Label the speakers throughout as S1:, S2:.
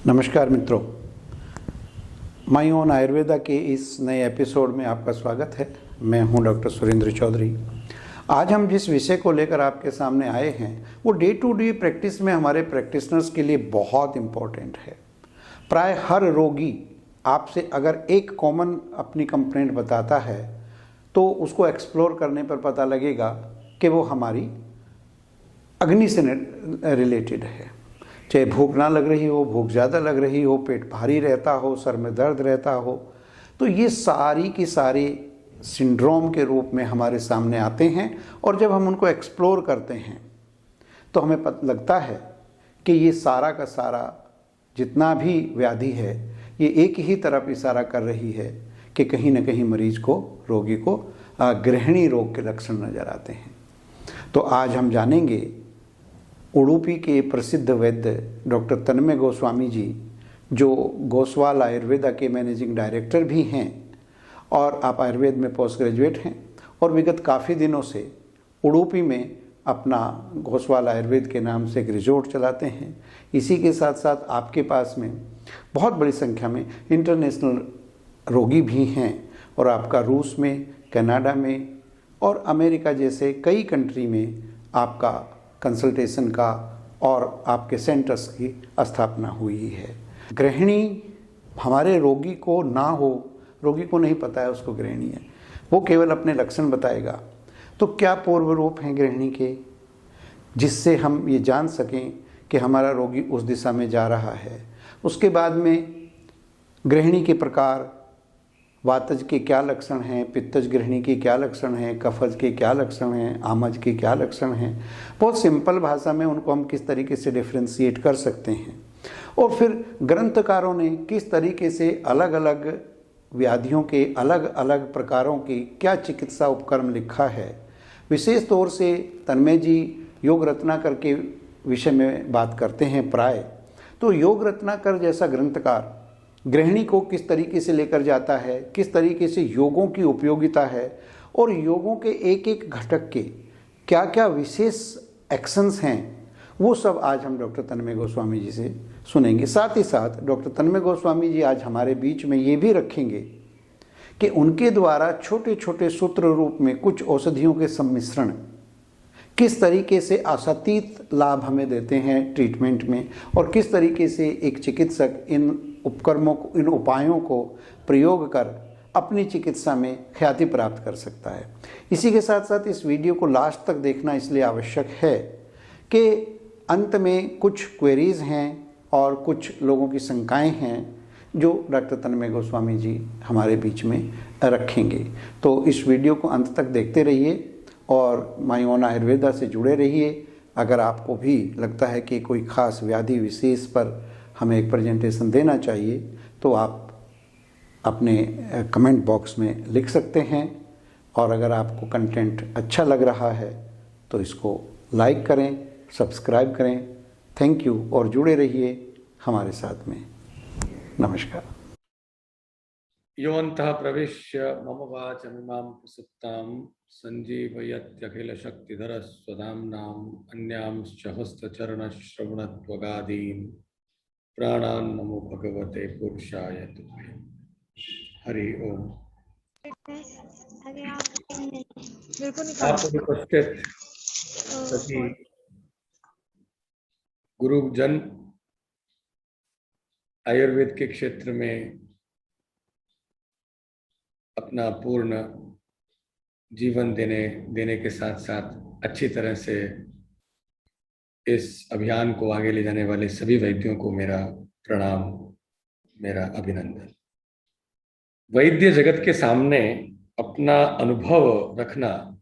S1: नमस्कार मित्रों, my own Ayurveda के इस नए एपिसोड में आपका स्वागत है। मैं हूं डॉक्टर सुरेंद्र चौधरी। आज हम जिस विषय को लेकर आपके सामने आए हैं वो डे टू डे प्रैक्टिस में हमारे प्रैक्टिशनर्स के लिए बहुत इम्पोर्टेंट है। प्राय हर रोगी आपसे अगर एक कॉमन अपनी कंप्लेंट बताता है तो उसको एक्सप्लोर करने पर पता लगेगा कि वो हमारी अग्नि से रिलेटेड है। चाहे भूख ना लग रही हो, भूख ज़्यादा लग रही हो, पेट भारी रहता हो, सर में दर्द रहता हो, तो ये सारी की सारी सिंड्रोम के रूप में हमारे सामने आते हैं। और जब हम उनको एक्सप्लोर करते हैं तो हमें पता लगता है कि ये सारा का सारा जितना भी व्याधि है ये एक ही तरफ इशारा कर रही है कि कहीं ना कहीं मरीज को, रोगी को गृहिणी रोग के लक्षण नज़र आते हैं। तो आज हम जानेंगे उडुपी के प्रसिद्ध वैद्य डॉक्टर तन्मय गोस्वामी जी, जो गोस्वाल आयुर्वेदा के मैनेजिंग डायरेक्टर भी हैं और आप आयुर्वेद में पोस्ट ग्रेजुएट हैं और विगत काफ़ी दिनों से उडुपी में अपना गोस्वाल आयुर्वेद के नाम से एक रिजॉर्ट चलाते हैं। इसी के साथ साथ आपके पास में बहुत बड़ी संख्या में इंटरनेशनल रोगी भी हैं और आपका रूस में, कनाडा में और अमेरिका जैसे कई कंट्री में आपका कंसल्टेशन का और आपके सेंटर्स की स्थापना हुई है। गृहिणी हमारे रोगी को ना हो, रोगी को नहीं पता है उसको गृहिणी है, वो केवल अपने लक्षण बताएगा। तो क्या पूर्व रूप हैं गृहिणी के, जिससे हम ये जान सकें कि हमारा रोगी उस दिशा में जा रहा है। उसके बाद में गृहिणी के प्रकार, वातज के क्या लक्षण हैं, पित्तज गृहिणी के क्या लक्षण हैं, कफज के क्या लक्षण हैं, आमज के क्या लक्षण हैं। बहुत सिंपल भाषा में उनको हम किस तरीके से डिफ्रेंशिएट कर सकते हैं। और फिर ग्रंथकारों ने किस तरीके से अलग अलग व्याधियों के अलग अलग प्रकारों की क्या चिकित्सा उपक्रम लिखा है। विशेष तौर से तन्मय जी योग रत्नाकर के विषय में बात करते हैं प्राय। तो योग रत्नाकर जैसा ग्रंथकार गृहिणी को किस तरीके से लेकर जाता है, किस तरीके से योगों की उपयोगिता है और योगों के एक एक घटक के क्या क्या विशेष एक्शंस हैं, वो सब आज हम डॉक्टर तन्मय गोस्वामी जी से सुनेंगे। साथ ही साथ डॉक्टर तन्मय गोस्वामी जी आज हमारे बीच में ये भी रखेंगे कि उनके द्वारा छोटे छोटे सूत्र रूप में कुछ औषधियों के सम्मिश्रण किस तरीके से आशातीत लाभ हमें देते हैं ट्रीटमेंट में और किस तरीके से एक चिकित्सक इन उपकर्मों को, इन उपायों को प्रयोग कर अपनी चिकित्सा में ख्याति प्राप्त कर सकता है। इसी के साथ साथ इस वीडियो को लास्ट तक देखना इसलिए आवश्यक है कि अंत में कुछ क्वेरीज हैं और कुछ लोगों की शंकाएं हैं जो डॉक्टर तन्मय गोस्वामी जी हमारे बीच में रखेंगे। तो इस वीडियो को अंत तक देखते रहिए और माई ओन आयुर्वेदा से जुड़े रहिए। अगर आपको भी लगता है कि कोई खास व्याधि विशेष पर हमें एक प्रेजेंटेशन देना चाहिए तो आप अपने कमेंट बॉक्स में लिख सकते हैं। और अगर आपको कंटेंट अच्छा लग रहा है तो इसको लाइक करें, सब्सक्राइब करें। थैंक यू और जुड़े रहिए हमारे साथ में। नमस्कार।
S2: योऽन्तः प्रविश्य मम वाचमिमां प्रसुप्तां सञ्जीवयत्यखिलशक्तिधरः स्वधाम्नाम् अन्यांश्च हस्तचरणश्रवणत्वगादीन् प्राणान् नमो भगवते पुरुषाय तुभ्यं। हरि ओम। आप उपस्थित सभी गुरुजन आयुर्वेद के क्षेत्र में अपना पूर्ण जीवन देने के साथ साथ अच्छी तरह से इस अभियान को आगे ले जाने वाले सभी वैद्यों को मेरा प्रणाम, मेरा अभिनंदन। वैद्य जगत के सामने अपना अनुभव रखना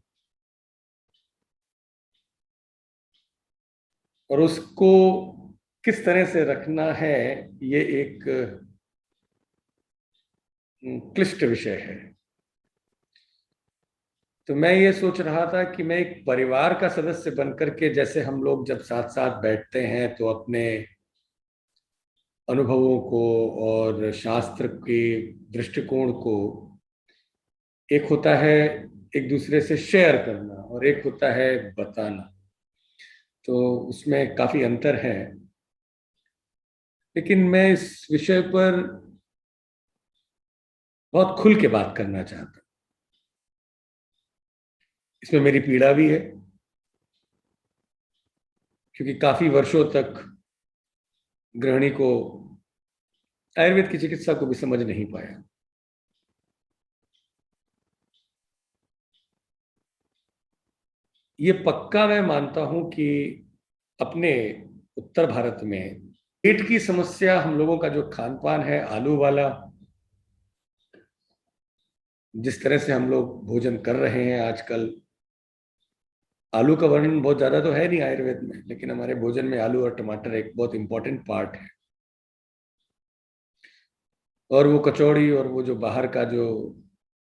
S2: और उसको किस तरह से रखना है, ये एक क्लिष्ट विषय है। तो मैं ये सोच रहा था कि मैं एक परिवार का सदस्य बनकर के, जैसे हम लोग जब साथ साथ बैठते हैं तो अपने अनुभवों को और शास्त्र के दृष्टिकोण को, एक होता है एक दूसरे से शेयर करना और एक होता है बताना, तो उसमें काफी अंतर है। लेकिन मैं इस विषय पर बहुत खुल के बात करना चाहता हूं। इसमें मेरी पीड़ा भी है, क्योंकि काफी वर्षों तक गृहिणी को आयुर्वेद की चिकित्सा को भी समझ नहीं पाया। ये पक्का मैं मानता हूं कि अपने उत्तर भारत में पेट की समस्या, हम लोगों का जो खान पान है आलू वाला, जिस तरह से हम लोग भोजन कर रहे हैं आजकल, आलू का वर्णन बहुत ज्यादा तो है नहीं आयुर्वेद में, लेकिन हमारे भोजन में आलू और टमाटर एक बहुत इंपॉर्टेंट पार्ट है। और वो कचौड़ी और वो जो बाहर का जो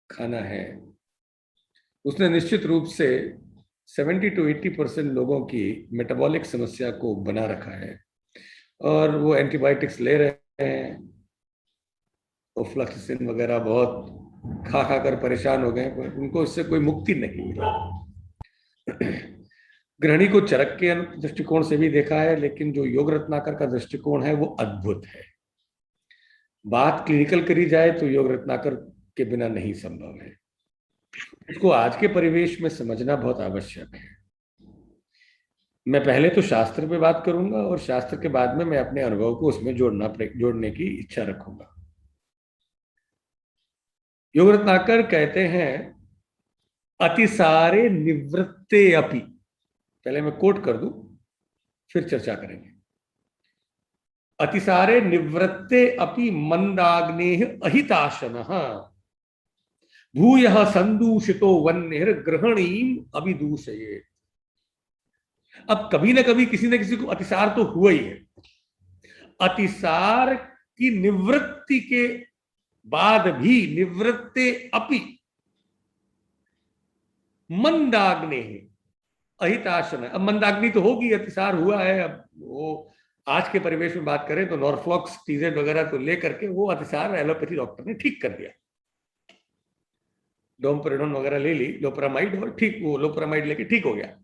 S2: खाना है, उसने निश्चित रूप से 70 to 80% लोगों की मेटाबॉलिक समस्या को बना रखा है। और वो एंटीबायोटिक्स ले रहे हैं, ओफ्लॉक्सिसिन वगैरह बहुत खा खा कर परेशान हो गए, पर उनको इससे कोई मुक्ति नहीं मिला। गृहिणी को चरक के दृष्टिकोण से भी देखा है, लेकिन जो योग रत्नाकर का दृष्टिकोण है वो अद्भुत है। बात क्लिनिकल करी जाए तो योग रत्नाकर के बिना नहीं संभव है। इसको आज के परिवेश में समझना बहुत आवश्यक है। मैं पहले तो शास्त्र पे बात करूंगा और शास्त्र के बाद में मैं अपने अनुभव को उसमें जोड़ने की इच्छा रखूंगा। योग रत्नाकर कहते हैं, अतिसारे निवृत्ते अपि, पहले मैं कोट कर दूं फिर चर्चा करेंगे। अतिसारे निवृत्ते अपि मंदाग्नेः अहिताशनः भूयः संदूषितो वह्निर् गृहिणीम् अभिदूषयेत्। अब कभी ना कभी किसी न किसी को अतिसार तो हुआ ही है। अतिसार की निवृत्ति के बाद भी निवृत्ते अपि मंदाग्ने अहिताशन। अब मंदाग्नि तो होगी, अतिसार हुआ है। अब वो आज के परिवेश में बात करें तो नॉर्फ्लॉक्स टीजेड वगैरह तो लेकर के वो अतिसार एलोपैथी डॉक्टर ने ठीक कर दिया। डोमपेरेडोन वगैरह ले ली, लोपरामाइड, और ठीक, वो लोपरामाइड लेके ठीक हो गया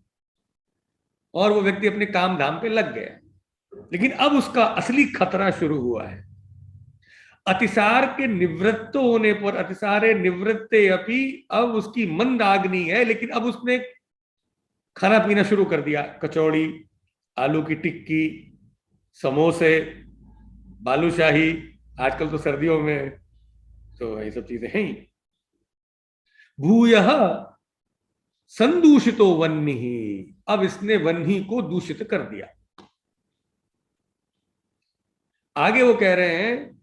S2: और वो व्यक्ति अपने काम धाम पे लग गया। लेकिन अब उसका असली खतरा शुरू हुआ है। अतिसार के निवृत्त होने पर, अतिसारे निवृत्ते अपि, अब उसकी मंदाग्नि है, लेकिन अब उसने खाना पीना शुरू कर दिया। कचौड़ी, आलू की टिक्की, समोसे, बालूशाही, आजकल तो सर्दियों में तो ये सब चीजें हैं ही। भूयः संदूषितो वह्निः, अब इसने वह्नि को दूषित कर दिया। आगे वो कह रहे हैं,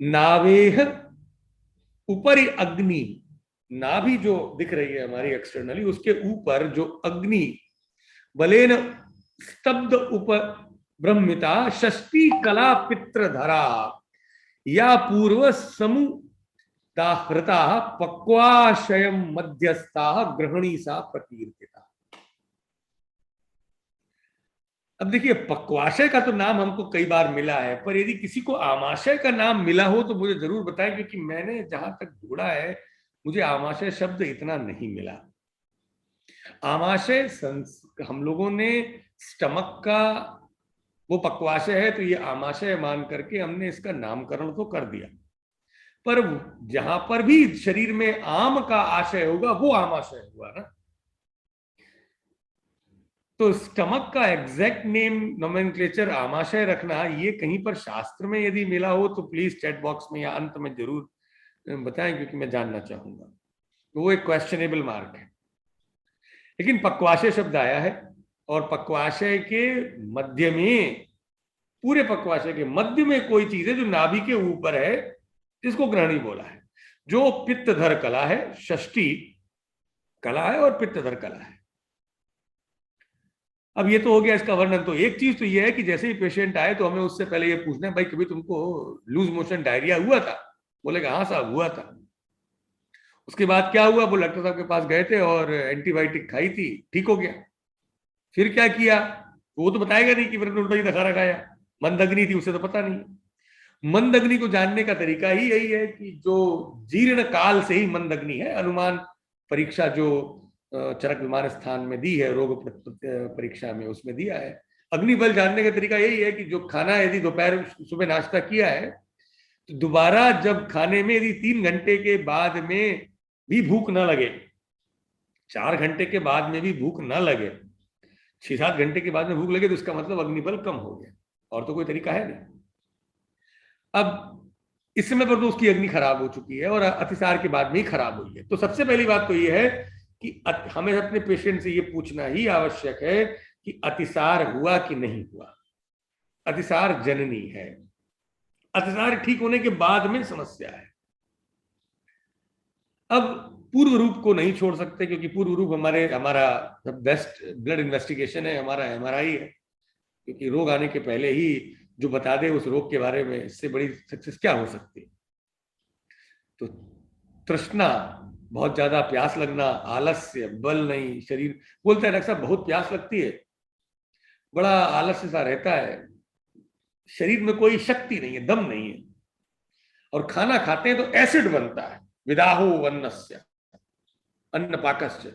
S2: नावेह ऊपरी अग्नि, नाभि जो दिख रही है हमारी एक्सटर्नली, उसके ऊपर जो अग्नि बलेन स्तब्ध उप ब्रह्मिता षष्टी कला पित्रधरा या पूर्व समुदाहृता पक्वाशयम मध्यस्था गृहिणी सा प्रकीर्तिता। अब देखिए, पक्वाशय का तो नाम हमको कई बार मिला है, पर यदि किसी को आमाशय का नाम मिला हो तो मुझे जरूर बताएं, क्योंकि मैंने जहां तक ढूंढा है मुझे आमाशय शब्द इतना नहीं मिला। आमाशय हम लोगों ने स्टमक का वो पक्वाशय है तो ये आमाशय मान करके हमने इसका नामकरण तो कर दिया, पर जहां पर भी शरीर में आम का आशय होगा वो आमाशय हुआ ना। तो स्टमक का एग्जैक्ट नेम नोमेनक्लेचर आमाशय रखना, ये कहीं पर शास्त्र में यदि मिला हो तो प्लीज चैट बॉक्स में या अंत में जरूर बताएं, क्योंकि मैं जानना चाहूंगा। तो वो एक क्वेश्चनेबल मार्क है। लेकिन पक्वाशय शब्द आया है, और पक्वाशय के मध्य में, पूरे पक्वाशय के मध्य में कोई चीज है जो नाभि के ऊपर है, जिसको गृहिणी बोला है, जो पित्तधर कला है, षष्ठी कला है और पित्तधर कला है। अब ये तो हो गया इसका वर्णन। तो एक चीज तो ये है कि जैसे ही पेशेंट आए तो हमें उससे पहले ये पूछना है, भाई कभी तुमको लूज मोशन डायरिया हुआ था? बोलेगा हाँ साहब हुआ था। उसके बाद क्या हुआ? वो डॉक्टर साहब के पास गए थे और एंटीबायोटिक खाई थी, ठीक हो गया। फिर क्या किया वो तो बताएगा नहीं कि मैंने उल्टा ही दखा खाया। मंदग्नि थी, उसे तो पता नहीं। मंदग्नि को जानने का तरीका ही यही है कि जो जीर्ण काल से ही मंदग्नि है, अनुमान परीक्षा जो चरक विमान स्थान में दी है, रोग परीक्षा में उसमें दिया है, अग्नि बल जानने का तरीका यही है कि जो खाना यदि दोपहर सुबह नाश्ता किया है तो दोबारा जब खाने में यदि 3 घंटे के बाद में भी भूख ना लगे, 4 घंटे के बाद में भी भूख ना लगे, 6-7 घंटे के बाद में भूख लगे, तो इसका मतलब अग्निबल कम हो गया, और तो कोई तरीका है नहीं। अब इस समय पर तो उसकी अग्नि खराब हो चुकी है और अतिसार के बाद में ही खराब हुई है। तो सबसे पहली बात तो यह है कि हमें अपने पेशेंट से यह पूछना ही आवश्यक है कि अतिसार हुआ कि नहीं हुआ। अतिसार जननी है, अतिसार ठीक होने के बाद में समस्या है। अब पूर्व रूप को नहीं छोड़ सकते, क्योंकि पूर्व रूप हमारा बेस्ट ब्लड इन्वेस्टिगेशन है, हमारा MRI है, क्योंकि रोग आने के पहले ही जो बता दे उस रोग के बारे में, इससे बड़ी सक्सेस क्या हो सकती है। तो तृष्णा, बहुत ज्यादा प्यास लगना, आलस्य, बल नहीं, शरीर बोलता है डॉक्टर साहब बहुत प्यास लगती है, बड़ा आलस्य सा रहता है, शरीर में कोई शक्ति नहीं है, दम नहीं है, और खाना खाते हैं तो एसिड बनता है, विदाहो अन्नस्य अन्न पाकस्य,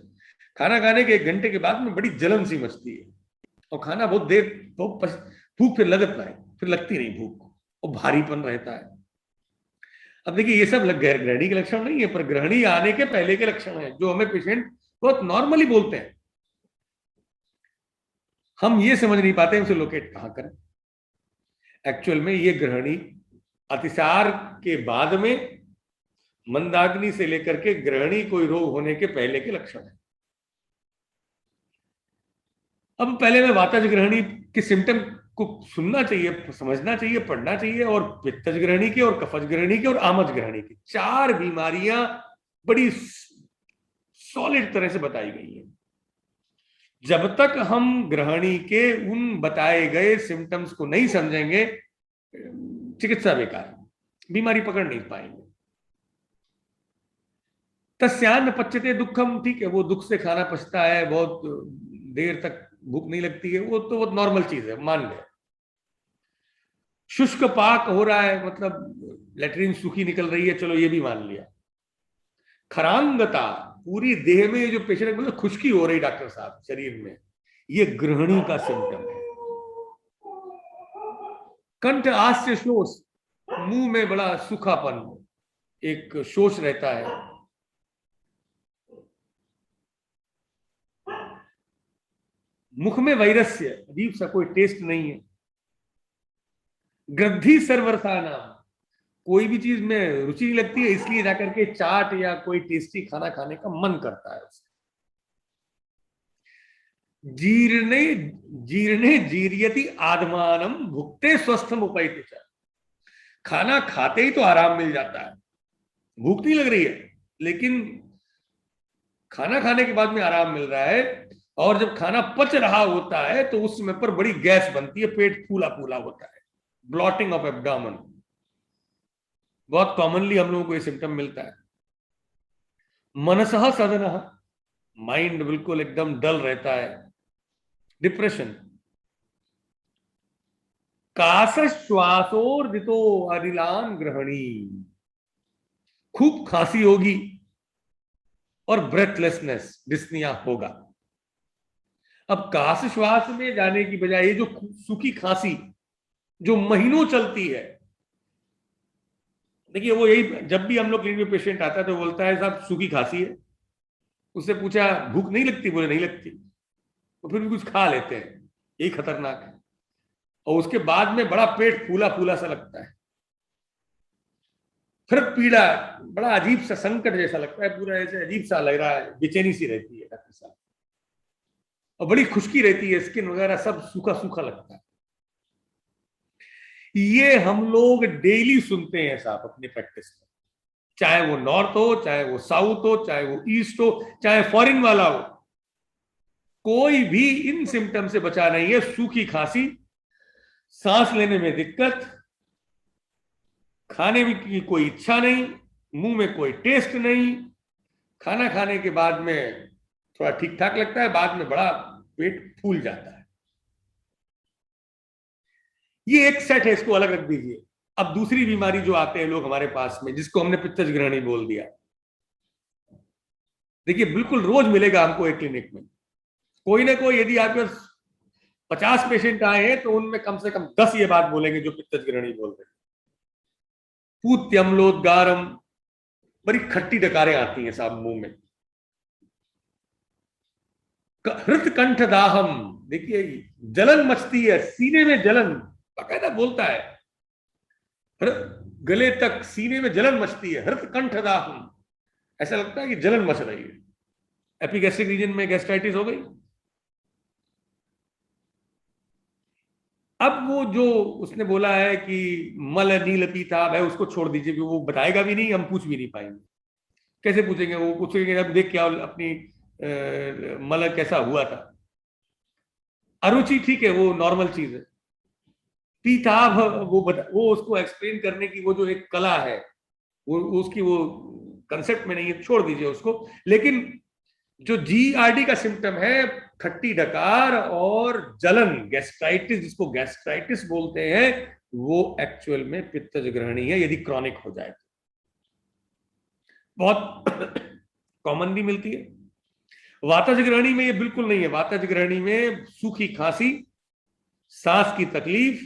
S2: खाना खाने के 1 घंटे के बाद में बड़ी जलन सी मचती है, और खाना बहुत देर भूख फिर लगती नहीं भूख, और भारीपन रहता है। अब देखिए ये सब ग्रहणी के लक्षण नहीं है, पर ग्रहणी आने के पहले के लक्षण है, जो हमें पेशेंट बहुत नॉर्मली बोलते हैं। हम ये समझ नहीं पाते उसे लोकेट कहां करें। एक्चुअल में ये ग्रहणी अतिसार के बाद में मंदाग्नि से लेकर के ग्रहणी कोई रोग होने के पहले के लक्षण है। अब पहले में वातज ग्रहणी के सिम्टम को सुनना चाहिए, समझना चाहिए, पढ़ना चाहिए, और पित्तज ग्रहणी के, और कफज ग्रहणी के, और आमज ग्रहणी की 4 बीमारियां बड़ी सॉलिड तरह से बताई गई हैं। जब तक हम ग्रहणी के उन बताए गए सिम्टम्स को नहीं समझेंगे, चिकित्सा बेकार, बीमारी पकड़ नहीं पाएंगे। तस्यान्न पच्यते दुखम, ठीक है, वो दुख से खाना पचता है, बहुत देर तक भूख नहीं लगती है, वो तो बहुत नॉर्मल चीज है, मान गए। शुष्क पाक हो रहा है, मतलब लेटरिन सूखी निकल रही है, चलो ये भी मान लिया। खरांगता, पूरी देह में जो पेशेंट बोले खुश्की हो रही डॉक्टर साहब शरीर में, ये ग्रहणी का सिम्टम है। कंठ आस्य शोष, मुंह में बड़ा सूखापन, एक शोष रहता है। मुख में वैरस्य, अजीब सा कोई टेस्ट नहीं है। ग्रंथि सर्वरसाना, कोई भी चीज में रुचि नहीं लगती है, इसलिए जाकर के चाट या कोई टेस्टी खाना खाने का मन करता है उससे। जीर्णे जीर्णे जीर्यति आत्मानम भुक्ते स्वस्थम उपैति च, खाना खाते ही तो आराम मिल जाता है, भूख नहीं लग रही है, लेकिन खाना खाने के बाद में आराम मिल रहा है, और जब खाना पच रहा होता है तो उस समय पर बड़ी गैस बनती है, पेट फूला फूला होता है, ब्लॉटिंग ऑफ एब्डोमेन, बहुत कॉमनली हम लोगों को ये सिम्टम मिलता है। मनसः सदनः, माइंड बिल्कुल एकदम डल रहता है। डिप्रेशन। कास श्वासोर्दितो अरिलान ग्रहणी, खूब खांसी होगी और ब्रेथलेसनेस, डिस्निया होगा। अब काश श्वास में जाने की बजाय ये जो सूखी खांसी जो महीनों चलती है, देखिए वो यही, जब भी हम लोग क्लिनिक में पेशेंट आता है तो बोलता है साहब सूखी खांसी है, उससे पूछा भूख नहीं लगती, बोले नहीं लगती, तो फिर भी कुछ खा लेते हैं, यही खतरनाक है। और उसके बाद में बड़ा पेट फूला फूला सा लगता है, फिर पीड़ा, बड़ा अजीब सा संकट जैसा लगता है, पूरा ऐसे अजीब सा लग रहा है, बेचैनी सी रहती है डॉक्टर साहब, और बड़ी खुश्की रहती है, स्किन वगैरह सब सूखा सूखा लगता है। ये हम लोग डेली सुनते हैं साहब अपनी प्रैक्टिस में, चाहे वो नॉर्थ हो, चाहे वो साउथ हो, चाहे वो ईस्ट हो, चाहे फॉरेन वाला हो, कोई भी इन सिम्टम से बचा नहीं है। सूखी खांसी, सांस लेने में दिक्कत, खाने की कोई इच्छा नहीं, मुंह में कोई टेस्ट नहीं, खाना खाने के बाद में थोड़ा ठीक ठाक लगता है, बाद में बड़ा पेट फूल जाता है। ये एक सेट है, इसको अलग रख दीजिए। अब दूसरी बीमारी जो आते हैं लोग हमारे पास में, जिसको हमने पित्तज ग्रहणी बोल दिया, देखिए बिल्कुल रोज मिलेगा हमको एक क्लिनिक में कोई ना कोई, यदि आपके 50 पेशेंट आए हैं तो उनमें कम से कम 10 ये बात बोलेंगे जो पित्तजग्रहणी बोल रहे हैं। पूत्यम्लोद्गारम, बड़ी खट्टी डकारें आती हैं साहब मुंह में। हृतकंठ दाहम, देखिए जलन मचती है, सीने में जलन, बाकायदा बोलता है, गले तक सीने में जलन मचती है, हृतकंठ दाहम, ऐसा लगता है कि जलन मच रही है। एपिगैस्ट्रिक रीजन में गैस्ट्राइटिस हो गई। अब वो जो उसने बोला है कि मल नील पीता, भाई उसको छोड़ दीजिए, कि वो बताएगा भी नहीं, हम पूछ भी नहीं पाएंगे। कैसे पूछेंगे? वो पूछेंगे अब देख क्या अपनी मल कैसा हुआ था। अरुचि ठीक है, वो नॉर्मल चीज है। पीताभ, वो उसको एक्सप्लेन करने की वो जो एक कला है, वो उसकी वो कंसेप्ट में नहीं है, छोड़ दीजिए उसको। लेकिन जो जीआरडी का सिम्टम है, खट्टी डकार और जलन, गैस्ट्राइटिस, जिसको गैस्ट्राइटिस बोलते हैं, वो एक्चुअल में पित्तजग्रहणी है, यदि क्रॉनिक हो जाए तो। बहुत कॉमनली मिलती है। वातजग्रहणी में ये बिल्कुल नहीं है। वातजग्रहणी में सूखी खांसी, सांस की तकलीफ,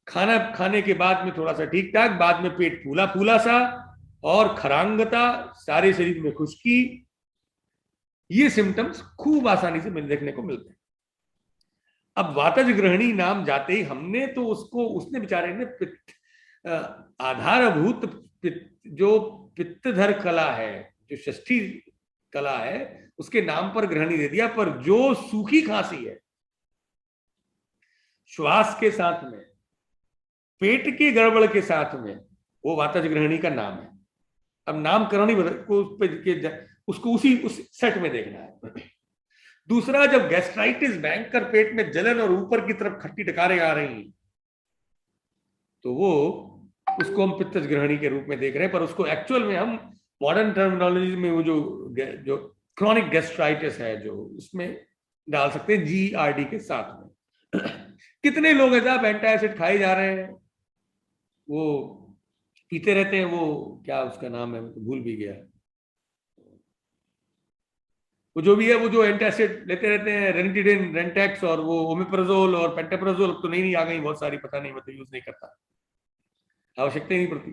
S2: खाना खाने के बाद में थोड़ा सा ठीक ठाक, बाद में पेट फूला फूला सा, और खरांगता, सारे शरीर में खुश्की, ये सिम्टम्स खूब आसानी से देखने को मिलते हैं। अब वातजग्रहणी नाम जाते ही हमने तो उसने बेचारे ने आधारभूत जो पित्तधर कला है, जो षष्ठी कला है, उसके नाम पर ग्रहणी दे दिया। पर जो सूखी खांसी है, श्वास के साथ में, पेट के गड़बड़ के साथ में, वो वातजग्रहणी का नाम है। अब नामकरण ही उसको उस सेट में देखना है। दूसरा, जब गैस्ट्राइटिस भयंकर, पेट में जलन और ऊपर की तरफ खट्टी डकारें आ रही हैं, तो वो उसको हम पित्तजग्रहणी के रूप में देख रहे हैं। पर उसको एक्चुअल में हम मॉडर्न टर्मिनोलॉजी में वो जो क्रॉनिक गैस्ट्राइटिस है, जो उसमें डाल सकते हैं जीआरडी के साथ में। कितने लोग हैं साहब एंटासिड खाए जा रहे हैं, वो पीते रहते हैं, वो क्या उसका नाम है, तो भूल भी गया, वो जो भी है, वो जो एंटासिड लेते रहते हैं, रेनिटिडिन, रेंटेक्स, और वो ओमेप्राजोल और पेंटाप्राजोल, तो नहीं आ गई बहुत सारी, पता नहीं, मैं तो यूज नहीं करता, आवश्यकता ही नहीं पड़ती।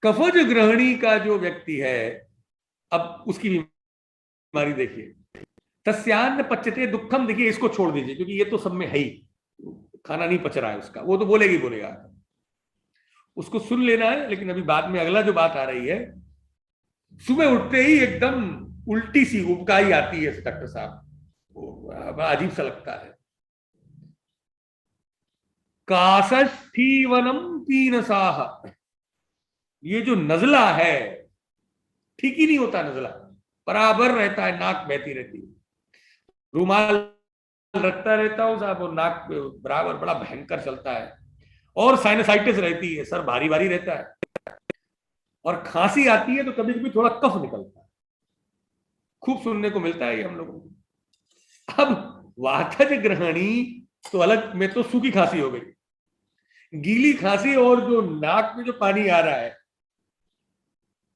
S2: कफजग्रहणी का जो व्यक्ति है, अब उसकी बीमारी देखिए, तस्यान्न पच्यते दुखम, देखिए इसको छोड़ दीजिए क्योंकि ये तो सब में है ही, खाना नहीं पच रहा है उसका, वो तो बोलेगा, उसको सुन लेना है। लेकिन अभी बाद में अगला जो बात आ रही है, सुबह उठते ही एकदम उल्टी सी उबकाई आती है डॉक्टर साहब, बड़ा अजीब सा लगता है। काष्ठीवनम पीनसाह, ये जो नजला है, ठीक ही नहीं होता, नजला बराबर रहता है, नाक बहती रहती है, रुमाल रखता रहता हूं साहब, और नाक बराबर बड़ा भयंकर चलता है, और साइनसाइटिस रहती है, सर भारी भारी रहता है, और खांसी आती है तो कभी कभी थोड़ा कफ निकलता है, खूब सुनने को मिलता है ये हम लोगों को। अब वातजग्रहणी तो अलग में, तो सूखी खांसी हो गई, गीली खांसी और जो नाक में जो पानी आ रहा है,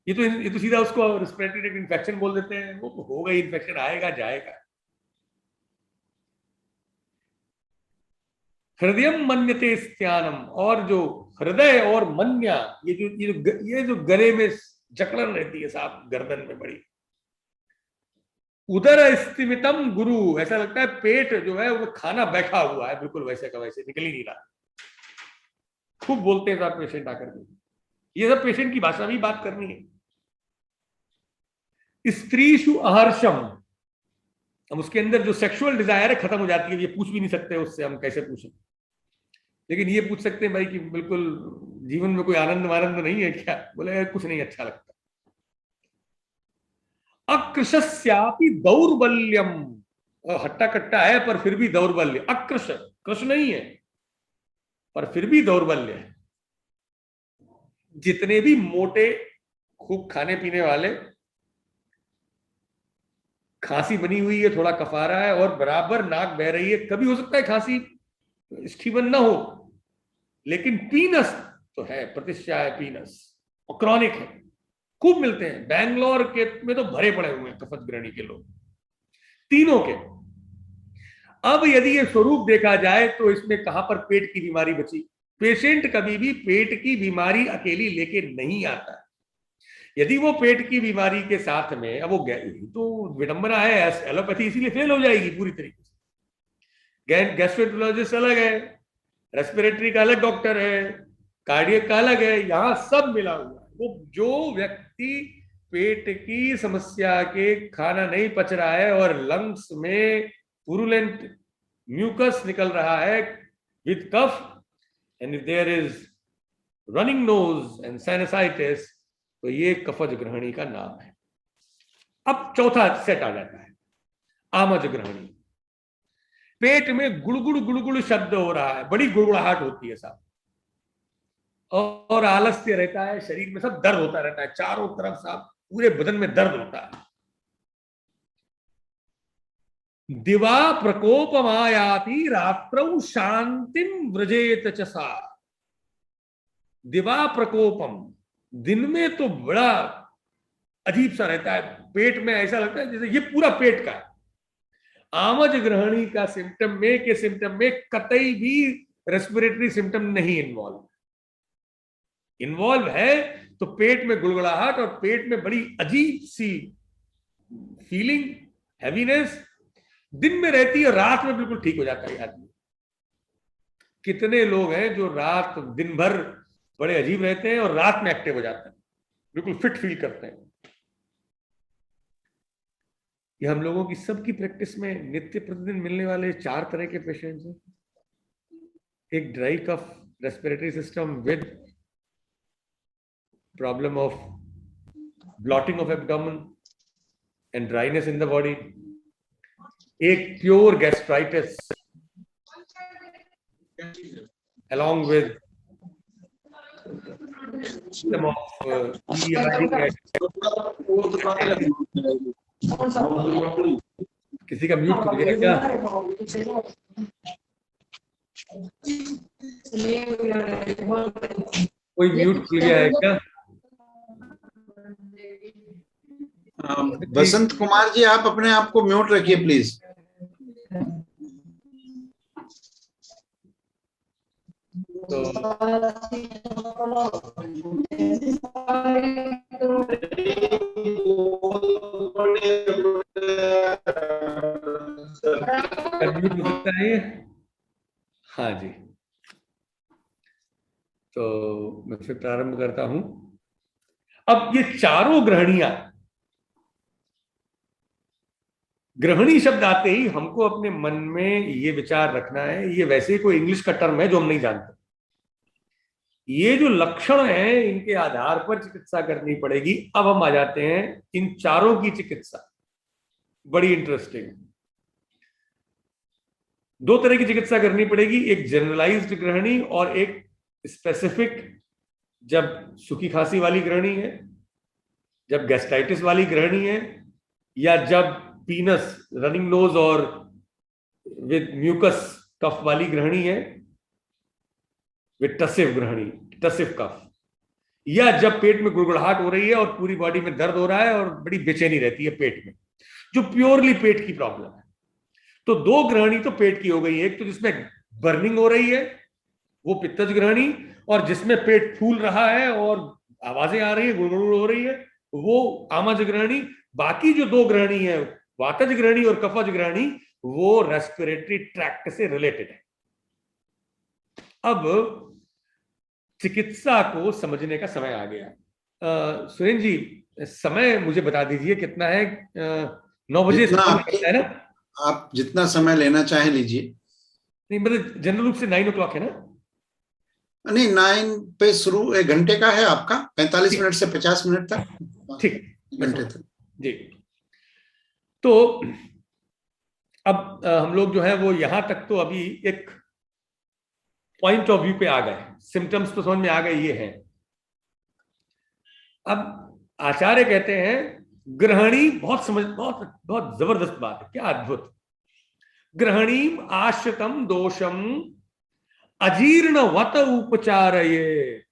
S2: ये तो सीधा उसको रेस्पिरेटरी ट्रैक्ट इन्फेक्शन बोल देते हैं। वो होगा, इन्फेक्शन आएगा जाएगा। हृदय मन्यते स्त्यानम, और जो हृदय और मन्या, ये जो गले में जकड़न रहती है साहब, गर्दन में बड़ी, उदर स्तिमितम गुरु, ऐसा लगता है पेट जो है वो खाना बैठा हुआ है, बिल्कुल वैसे का वैसे, निकल ही नहीं रहा। खूब बोलते हैं साहब पेशेंट आकर के, ये सब पेशेंट की भाषा में बात करनी है। स्त्रीषु अहर्षम, अब उसके अंदर जो सेक्सुअल डिजायर है खत्म हो जाती है। ये पूछ भी नहीं सकते उससे, हम कैसे पूछें, लेकिन ये पूछ सकते हैं भाई कि बिल्कुल जीवन में कोई आनंद वानंद नहीं है क्या? बोले कुछ नहीं अच्छा लगता। अकृशस्यापि दौर्बल्यम, हट्टा कट्टा है पर फिर भी दौर्बल्य, अकृश, कृश नहीं है पर फिर भी दौर्बल्य है। जितने भी मोटे खूब खाने पीने वाले, खांसी बनी हुई है, थोड़ा कफारा है और बराबर नाक बह रही है, कभी हो सकता है खांसी स्टीवन ना हो, लेकिन पीनस तो है, प्रतिष्ठा है पीनस, और क्रॉनिक है, खूब मिलते हैं। बैंगलोर के में तो भरे पड़े हुए हैं कफजग्रहणी के लोग, तीनों के। अब यदि ये स्वरूप देखा जाए तो इसमें कहां पर पेट की बीमारी बची? पेशेंट कभी भी पेट की बीमारी अकेली लेके नहीं आता। यदि वो पेट की बीमारी के साथ में, अब वो तो विडंबना है, एलोपैथी इसीलिए फेल हो जाएगी पूरी तरीके से। गैस्ट्रोएंटरोलॉजिस्ट अलग है, रेस्पिरेटरी का अलग डॉक्टर है, कार्डियक का अलग है, यहां सब मिला हुआ है। वो जो व्यक्ति पेट की समस्या के खाना नहीं पच रहा है और लंग्स में पुरुलेंट म्यूकस निकल रहा है with cough, and if there is running nose and sinusitis, तो ये कफज ग्रहणी का नाम है। अब चौथा सेट आ जाता है, आमज ग्रहणी। पेट में गुड़गुड़ गुड़गुड़ शब्द हो रहा है, बड़ी गुड़गुड़ाहट होती है साहब, और आलस्य रहता है, शरीर में सब दर्द होता रहता है, चारों तरफ साहब पूरे बदन में दर्द होता है। दिवा प्रकोपमायाति रात्रौ शांतिम व्रजेत च सा। दिवा प्रकोपम, दिन में तो बड़ा अजीब सा रहता है, पेट में ऐसा लगता है जैसे ये पूरा पेट का है। आमज ग्रहणी का सिम्टम में कतई भी रेस्पिरेटरी सिम्टम नहीं इन्वॉल्व है, तो पेट में गुड़गुड़ाहट और पेट में बड़ी अजीब सी फीलिंग, हैवीनेस दिन में रहती है, रात में बिल्कुल ठीक हो जाता है आदमी। कितने लोग हैं जो रात दिन भर बड़े अजीब रहते हैं और रात में एक्टिव हो जाते हैं, बिल्कुल फिट फील करते हैं। ये हम लोगों की सबकी प्रैक्टिस में नित्य प्रतिदिन मिलने वाले 4 तरह के पेशेंट्स हैं। एक dry cough respiratory system with problem of bloating of abdomen and dryness in the body. एक pure gastritis along with system of किसी का म्यूट खुल गया क्या? कोई म्यूट खुल गया है क्या?
S1: बसंत कुमार जी, आप अपने आप को म्यूट रखिए प्लीज।
S2: तो म्यूट हो सकता है। हाँ जी, तो मैं फिर प्रारंभ करता हूं। अब ये चारों ग्रहणियां, ग्रहणी शब्द आते ही हमको अपने मन में ये विचार रखना है, ये वैसे ही कोई इंग्लिश का टर्म है जो हम नहीं जानते। ये जो लक्षण है इनके आधार पर चिकित्सा करनी पड़ेगी। अब हम आ जाते हैं इन चारों की चिकित्सा, बड़ी इंटरेस्टिंग। 2 तरह की चिकित्सा करनी पड़ेगी, एक जनरलाइज्ड ग्रहणी और एक स्पेसिफिक। जब सूखी खांसी वाली ग्रहणी है, जब गैस्ट्राइटिस वाली ग्रहणी है, या जब पीनस रनिंग नोज और विद म्यूकस कफ वाली ग्रहणी है, विद टसिव ग्रहणी, टसिव कफ, या जब पेट में गुड़गुड़ाहट हो रही है और पूरी बॉडी में दर्द हो रहा है और बड़ी बेचैनी रहती है पेट में, जो प्योरली पेट की प्रॉब्लम है। तो 2 ग्रहणी तो पेट की हो गई, एक तो जिसमें बर्निंग हो रही है वो पित्तज ग्रहणी, और जिसमें पेट फूल रहा है और आवाजें आ रही है, गुड़गुड़ हो रही है, वो आमज ग्रहणी। बाकी जो 2 ग्रहणी है, वातज ग्रहणी और कफज ग्रहणी, वो रेस्पिरेटरी ट्रैक्ट से रिलेटेड है। अब चिकित्सा को समझने का समय आ गया। सुरेंद्र जी, समय मुझे बता दीजिए कितना है? 9 बजे है ना?
S1: आप जितना समय लेना चाहे लीजिए।
S2: नहीं, मतलब जनरल रूप से 9 o'clock है ना?
S1: नहीं, 9 पे शुरू 1 घंटे का है आपका, 45 मिनट से 50 मिनट तक।
S2: ठीक,
S1: घंटे तक
S2: जी। तो अब हम लोग जो है वो यहां तक तो अभी एक पॉइंट ऑफ व्यू पे आ गए, सिम्टम्स तो समझ में आ गए ये हैं। अब आचार्य कहते हैं ग्रहणी, बहुत जबरदस्त बात है, क्या अद्भुत। ग्रहणीम आश्रितम दोषम अजीर्णवत उपचारये।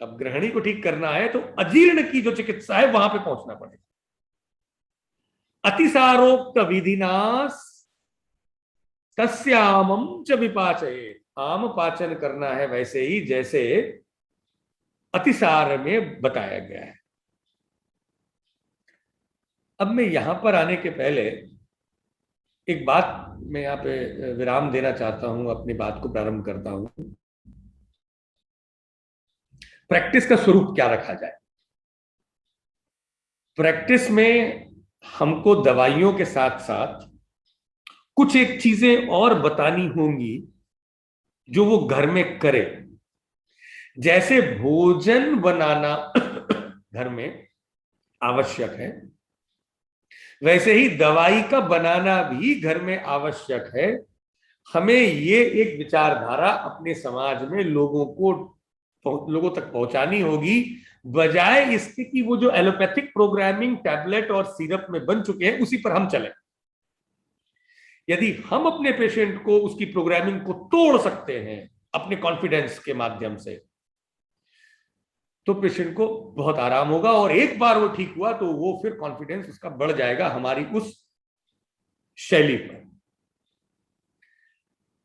S2: अब ग्रहणी को ठीक करना है तो अजीर्ण की जो चिकित्सा है वहां पे पहुंचना पड़ेगा। अतिसारोक्त विधिना तस्यामम च विपाचये, आम पाचन करना है वैसे ही जैसे अतिसार में बताया गया है। अब मैं यहां पर आने के पहले एक बात मैं यहाँ पे विराम देना चाहता हूं, अपनी बात को प्रारंभ करता हूं। प्रैक्टिस का स्वरूप क्या रखा जाए? प्रैक्टिस में हमको दवाइयों के साथ साथ कुछ एक चीजें और बतानी होंगी जो वो घर में करे। जैसे भोजन बनाना घर में आवश्यक है, वैसे ही दवाई का बनाना भी घर में आवश्यक है। हमें ये एक विचारधारा अपने समाज में लोगों तक पहुंचानी होगी, बजाय इसके कि वो जो एलोपैथिक प्रोग्रामिंग टैबलेट और सिरप में बन चुके हैं उसी पर हम चलें। यदि हम अपने पेशेंट को उसकी प्रोग्रामिंग को तोड़ सकते हैं अपने कॉन्फिडेंस के माध्यम से, तो पेशेंट को बहुत आराम होगा, और एक बार वो ठीक हुआ तो वो फिर कॉन्फिडेंस उसका बढ़ जाएगा हमारी उस शैली पर।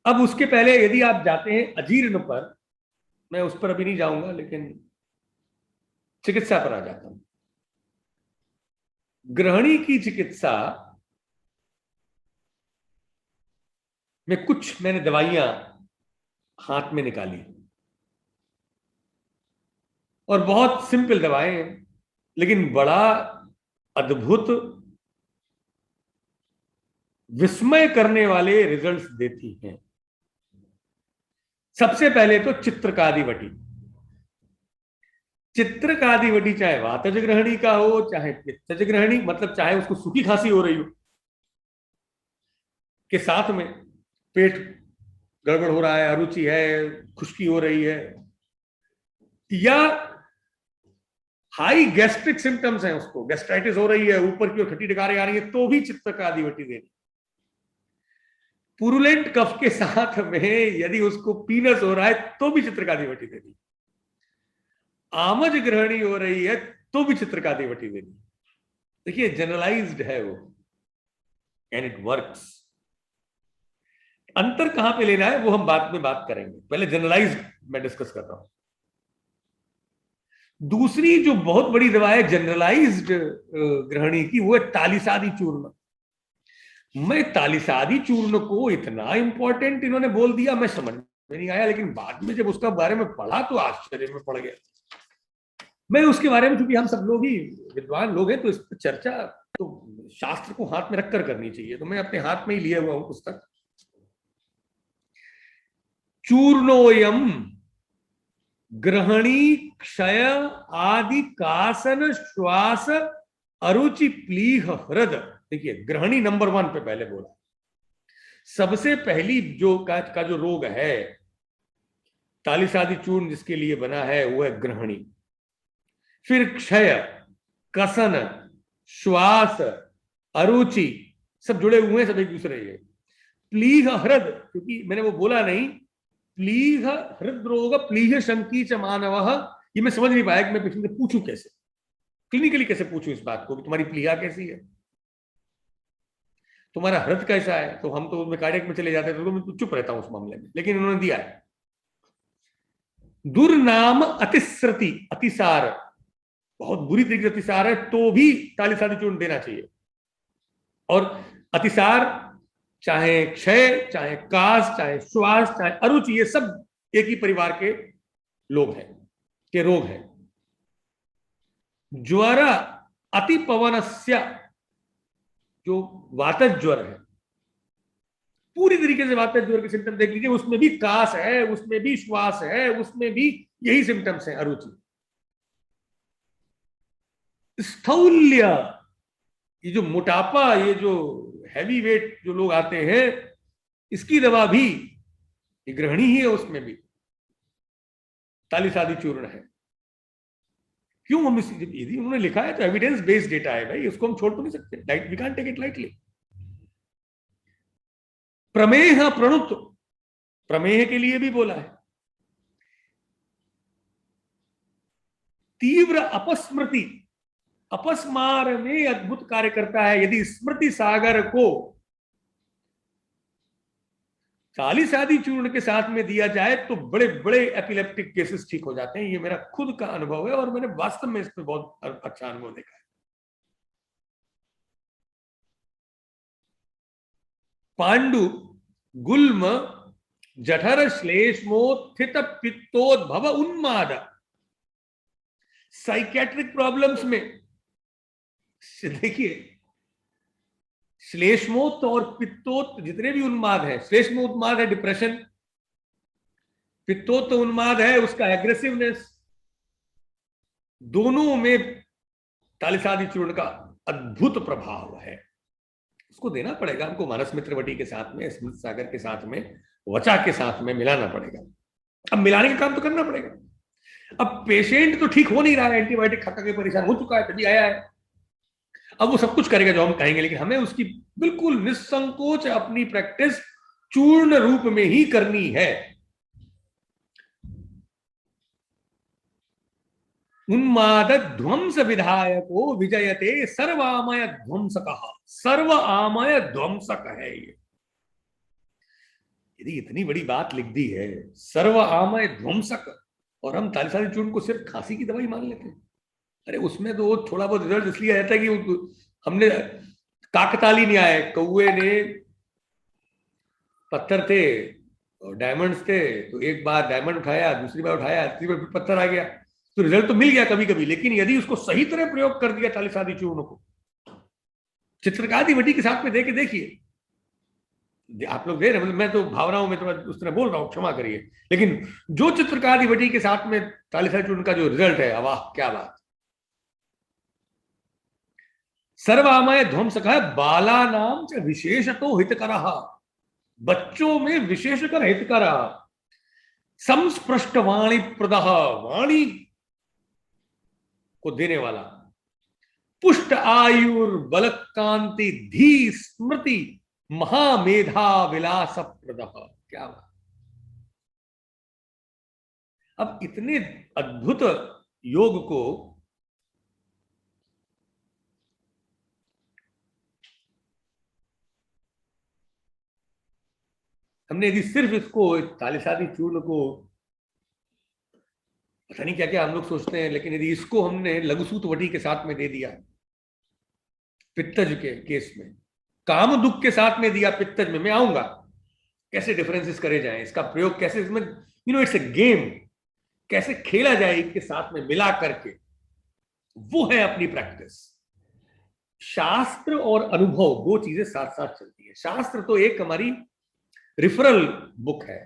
S2: अब उसके पहले यदि आप जाते हैं अजीर्ण पर, मैं उस पर अभी नहीं जाऊंगा, लेकिन चिकित्सा पर आ जाता हूं। ग्रहणी की चिकित्सा में कुछ मैंने दवाइयां हाथ में निकाली, और बहुत सिंपल दवाएं हैं, लेकिन बड़ा अद्भुत विस्मय करने वाले रिजल्ट्स देती हैं। सबसे पहले तो चित्रकादिवटी। चित्रकादिवटी चाहे वातज ग्रहणी का हो चाहे पित्तज ग्रहणी, मतलब चाहे उसको सूखी खांसी हो रही हो के साथ में पेट गड़बड़ हो रहा है, अरुचि है, खुश्की हो रही है, या हाई गैस्ट्रिक सिम्टम्स हैं, उसको गैस्ट्राइटिस हो रही है, ऊपर की ओर खट्टी डकारें आ रही है, तो भी चित्रकादिवटी देनी। पुरुलेंट कफ के साथ में यदि उसको पीनस हो रहा है तो भी चित्रकादिवटी देनी। आमज ग्रहणी हो रही है तो भी चित्रकादिवटी देनी। देखिए जनरलाइज्ड है वो, एंड इट वर्क्स। अंतर कहां पे लेना है वो हम बाद में बात करेंगे, पहले जनरलाइज्ड मैं डिस्कस कर रहा हूं। दूसरी जो बहुत बड़ी दवा है जनरलाइज्ड ग्रहणी की, वो है तालिसादी चूर्ण। मैं तालिसादी चूर्ण को इतना इंपॉर्टेंट इन्होंने बोल दिया, मैं समझ में नहीं आया, लेकिन बाद में जब उसका बारे में पढ़ा तो आश्चर्य में पड़ गया। मैं उसके बारे में, क्योंकि हम सब लोग ही विद्वान लोग हैं, तो इस पर चर्चा तो शास्त्र को हाथ में रखकर करनी चाहिए, तो मैं अपने हाथ में ही लिया हुआ हूं पुस्तक। चूर्णोयम ग्रहणी क्षय आदि कासन श्वास अरुचि प्लीह हृद। देखिए ग्रहणी नंबर 1 पे पहले बोला, सबसे पहली जो का जो रोग है तालिसादी चूर्ण जिसके लिए बना है वो है ग्रहणी। फिर क्षय, कसन, श्वास, अरुचि, सब जुड़े हुए हैं, सब एक दूसरे के। प्लीह हृद, क्योंकि मैंने वो बोला नहीं, प्लीह हृदरोग प्लीह शंकी च मानव, ये मैं समझ नहीं पाया कि मैं पेशेंट से पूछूं कैसे, क्लिनिकली कैसे पूछूं इस बात को कि तुम्हारी प्लीहा कैसी है, तुम्हारा हृदय कैसा है। तो हम तो कार्डियक में चले जाते थे, तो मैं चुप रहता हूं उस मामले में, लेकिन इन्होंने दिया है। दुर्नाम अतिश्रुति, अतिसार, बहुत बुरी तरीके से अतिसार है तो भी तालिसादी चूर्ण देना चाहिए। और अतिसार चाहे क्षय, चाहे कास, चाहे श्वास, चाहे अरुचि, ये सब एक ही परिवार के लोग हैं, के रोग हैं। ज्वर अतिपवनस्य, जो वातज ज्वर है, पूरी तरीके से वातज ज्वर के सिम्टम देख लीजिए, उसमें भी कास है, उसमें भी श्वास है, उसमें भी यही सिम्टम्स हैं, अरुचि। स्थौल्य, ये जो मोटापा, ये जो हैवी वेट जो लोग आते हैं, इसकी दवा भी ये ग्रहणी ही है, उसमें भी तालिसादी चूर्ण है। क्यों हम यदि उन्होंने लिखा है तो एविडेंस बेस्ड डेटा है भाई, उसको हम छोड़ तो नहीं सकते, we can't take it lightly. प्रमेह प्रणुत, प्रमेह के लिए भी बोला है। तीव्र अपस्मृति, अपस्मार में अद्भुत कार्य करता है। यदि स्मृति सागर को ताली सादी चूर्ण के साथ में दिया जाए तो बड़े बड़े एपिलेप्टिक केसेस ठीक हो जाते हैं। ये मेरा खुद का अनुभव है और मैंने वास्तव में इसमें बहुत अच्छा अनुभव देखा है। पांडु गुल्म जठर श्लेष्मोत्थित पित्तोद्भव उन्माद, साइकेट्रिक प्रॉब्लम्स में देखिए श्लेष्मोत्त और पित्तोत्त जितने भी उन्माद है, श्लेष्मोन्माद है डिप्रेशन, पित्तोत्त उन्माद है उसका एग्रेसिवनेस, दोनों में तालिसादी चूर्ण का अद्भुत प्रभाव है। उसको देना पड़ेगा हमको मानस मित्रवटी के साथ में, स्मृत सागर के साथ में, वचा के साथ में मिलाना पड़ेगा। अब मिलाने का काम तो करना पड़ेगा। अब पेशेंट तो ठीक हो नहीं रहा है, एंटीबायोटिक खा के परेशान हो चुका है, तभी आया है। अब वो सब कुछ करेगा जो हम कहेंगे, लेकिन हमें उसकी बिल्कुल निस्संकोच अपनी प्रैक्टिस चूर्ण रूप में ही करनी है। उन्माद ध्वंस विधायको विजयते सर्वामय ध्वंसक, सर्व आमय ध्वंसक है ये। यदि इतनी बड़ी बात लिख दी है सर्व आमय ध्वंसक, और हम तालिसादी चूर्ण को सिर्फ खांसी की दवाई मान लेते हैं। अरे उसमें तो थोड़ा बहुत रिजल्ट इसलिए आता है कि हमने काकताली न्याय, कौए ने पत्थर थे और डायमंड्स थे, तो एक बार डायमंड उठाया, दूसरी बार उठाया, तीसरी बार पत्थर आ गया, तो रिजल्ट तो मिल गया कभी कभी। लेकिन यदि उसको सही तरह प्रयोग कर दिया तालिसादी चूर्ण को, चित्रकारी वटी के साथ में दे के देखिए, आप लोग दे रहे, मतलब मैं तो भावनाओं में तो उस तरह बोल रहा हूं, क्षमा करिए, लेकिन जो चित्रकारी वटी के साथ में तालिसादी चूर्ण का जो रिजल्ट है, वाह क्या बात। सर्वामय ध्वंसक है, बाला नाम च विशेषतो हितकरः, बच्चों में विशेषकर हितकर, संस्पृष्ट वाणी प्रदः, वाणी को देने वाला, पुष्ट आयुर बल कांति धी स्मृति महामेधा विलास प्रदः। क्या बात। अब इतने अद्भुत योग को हमने यदि सिर्फ इसको तालिसादी चूर्ण को, पता नहीं क्या क्या हम लोग सोचते हैं, लेकिन यदि इसको हमने लघुसूत वटी के साथ में दे दिया पित्तज के केस में, काम दुख के साथ में दिया पित्तज में, मैं आऊंगा कैसे डिफरेंसेस करे जाएं, इसका प्रयोग कैसे, इसमें इट्स ए गेम, कैसे खेला जाए इनके साथ में मिला करके, वो है अपनी प्रैक्टिस। शास्त्र और अनुभव दो चीजें साथ साथ चलती है। शास्त्र तो एक हमारी रिफरल बुक है,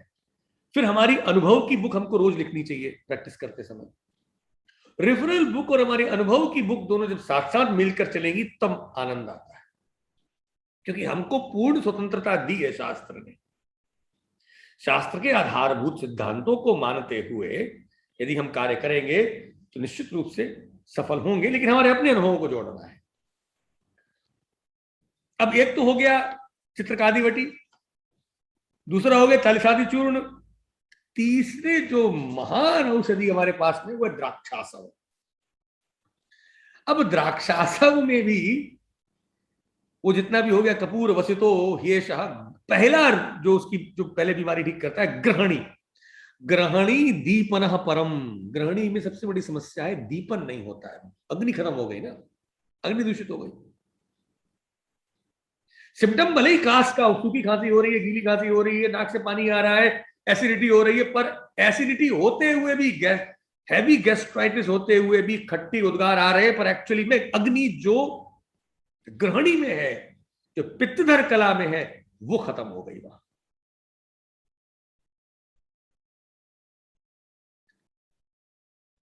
S2: फिर हमारी अनुभव की बुक हमको रोज लिखनी चाहिए प्रैक्टिस करते समय। रेफरल बुक और हमारे अनुभव की बुक दोनों जब साथ साथ मिलकर चलेंगी तब आनंद आता है, क्योंकि हमको पूर्ण स्वतंत्रता दी है शास्त्र ने। शास्त्र के आधारभूत सिद्धांतों को मानते हुए यदि हम कार्य करेंगे तो निश्चित रूप से सफल होंगे, लेकिन हमारे अपने अनुभवों को जोड़ना है। अब एक तो हो गया चित्रकादिवटी, दूसरा हो गया तालिसादी चूर्ण, तीसरे जो महान औषधि हमारे पास में वो द्राक्षासव। अब द्राक्षासव में भी वो जितना भी हो गया, कपूर वसितो ह्येषः, पहला जो उसकी जो पहले बीमारी ठीक करता है ग्रहणी, ग्रहणी दीपनः परम। ग्रहणी में सबसे बड़ी समस्या है दीपन नहीं होता है, अग्नि खत्म हो गई ना, अग्नि दूषित हो गई। सिम्टम भले ही कास का, सूखी खांसी हो रही है, गीली खांसी हो रही है, नाक से पानी आ रहा है, एसिडिटी हो रही है, पर एसिडिटी होते हुए भी, हैवी गैस्ट्राइटिस होते हुए भी खट्टी उद्गार आ रहे हैं, पर एक्चुअली में अग्नि जो ग्रहणी में है, जो पित्तधर कला में है, वो खत्म हो गई वहां।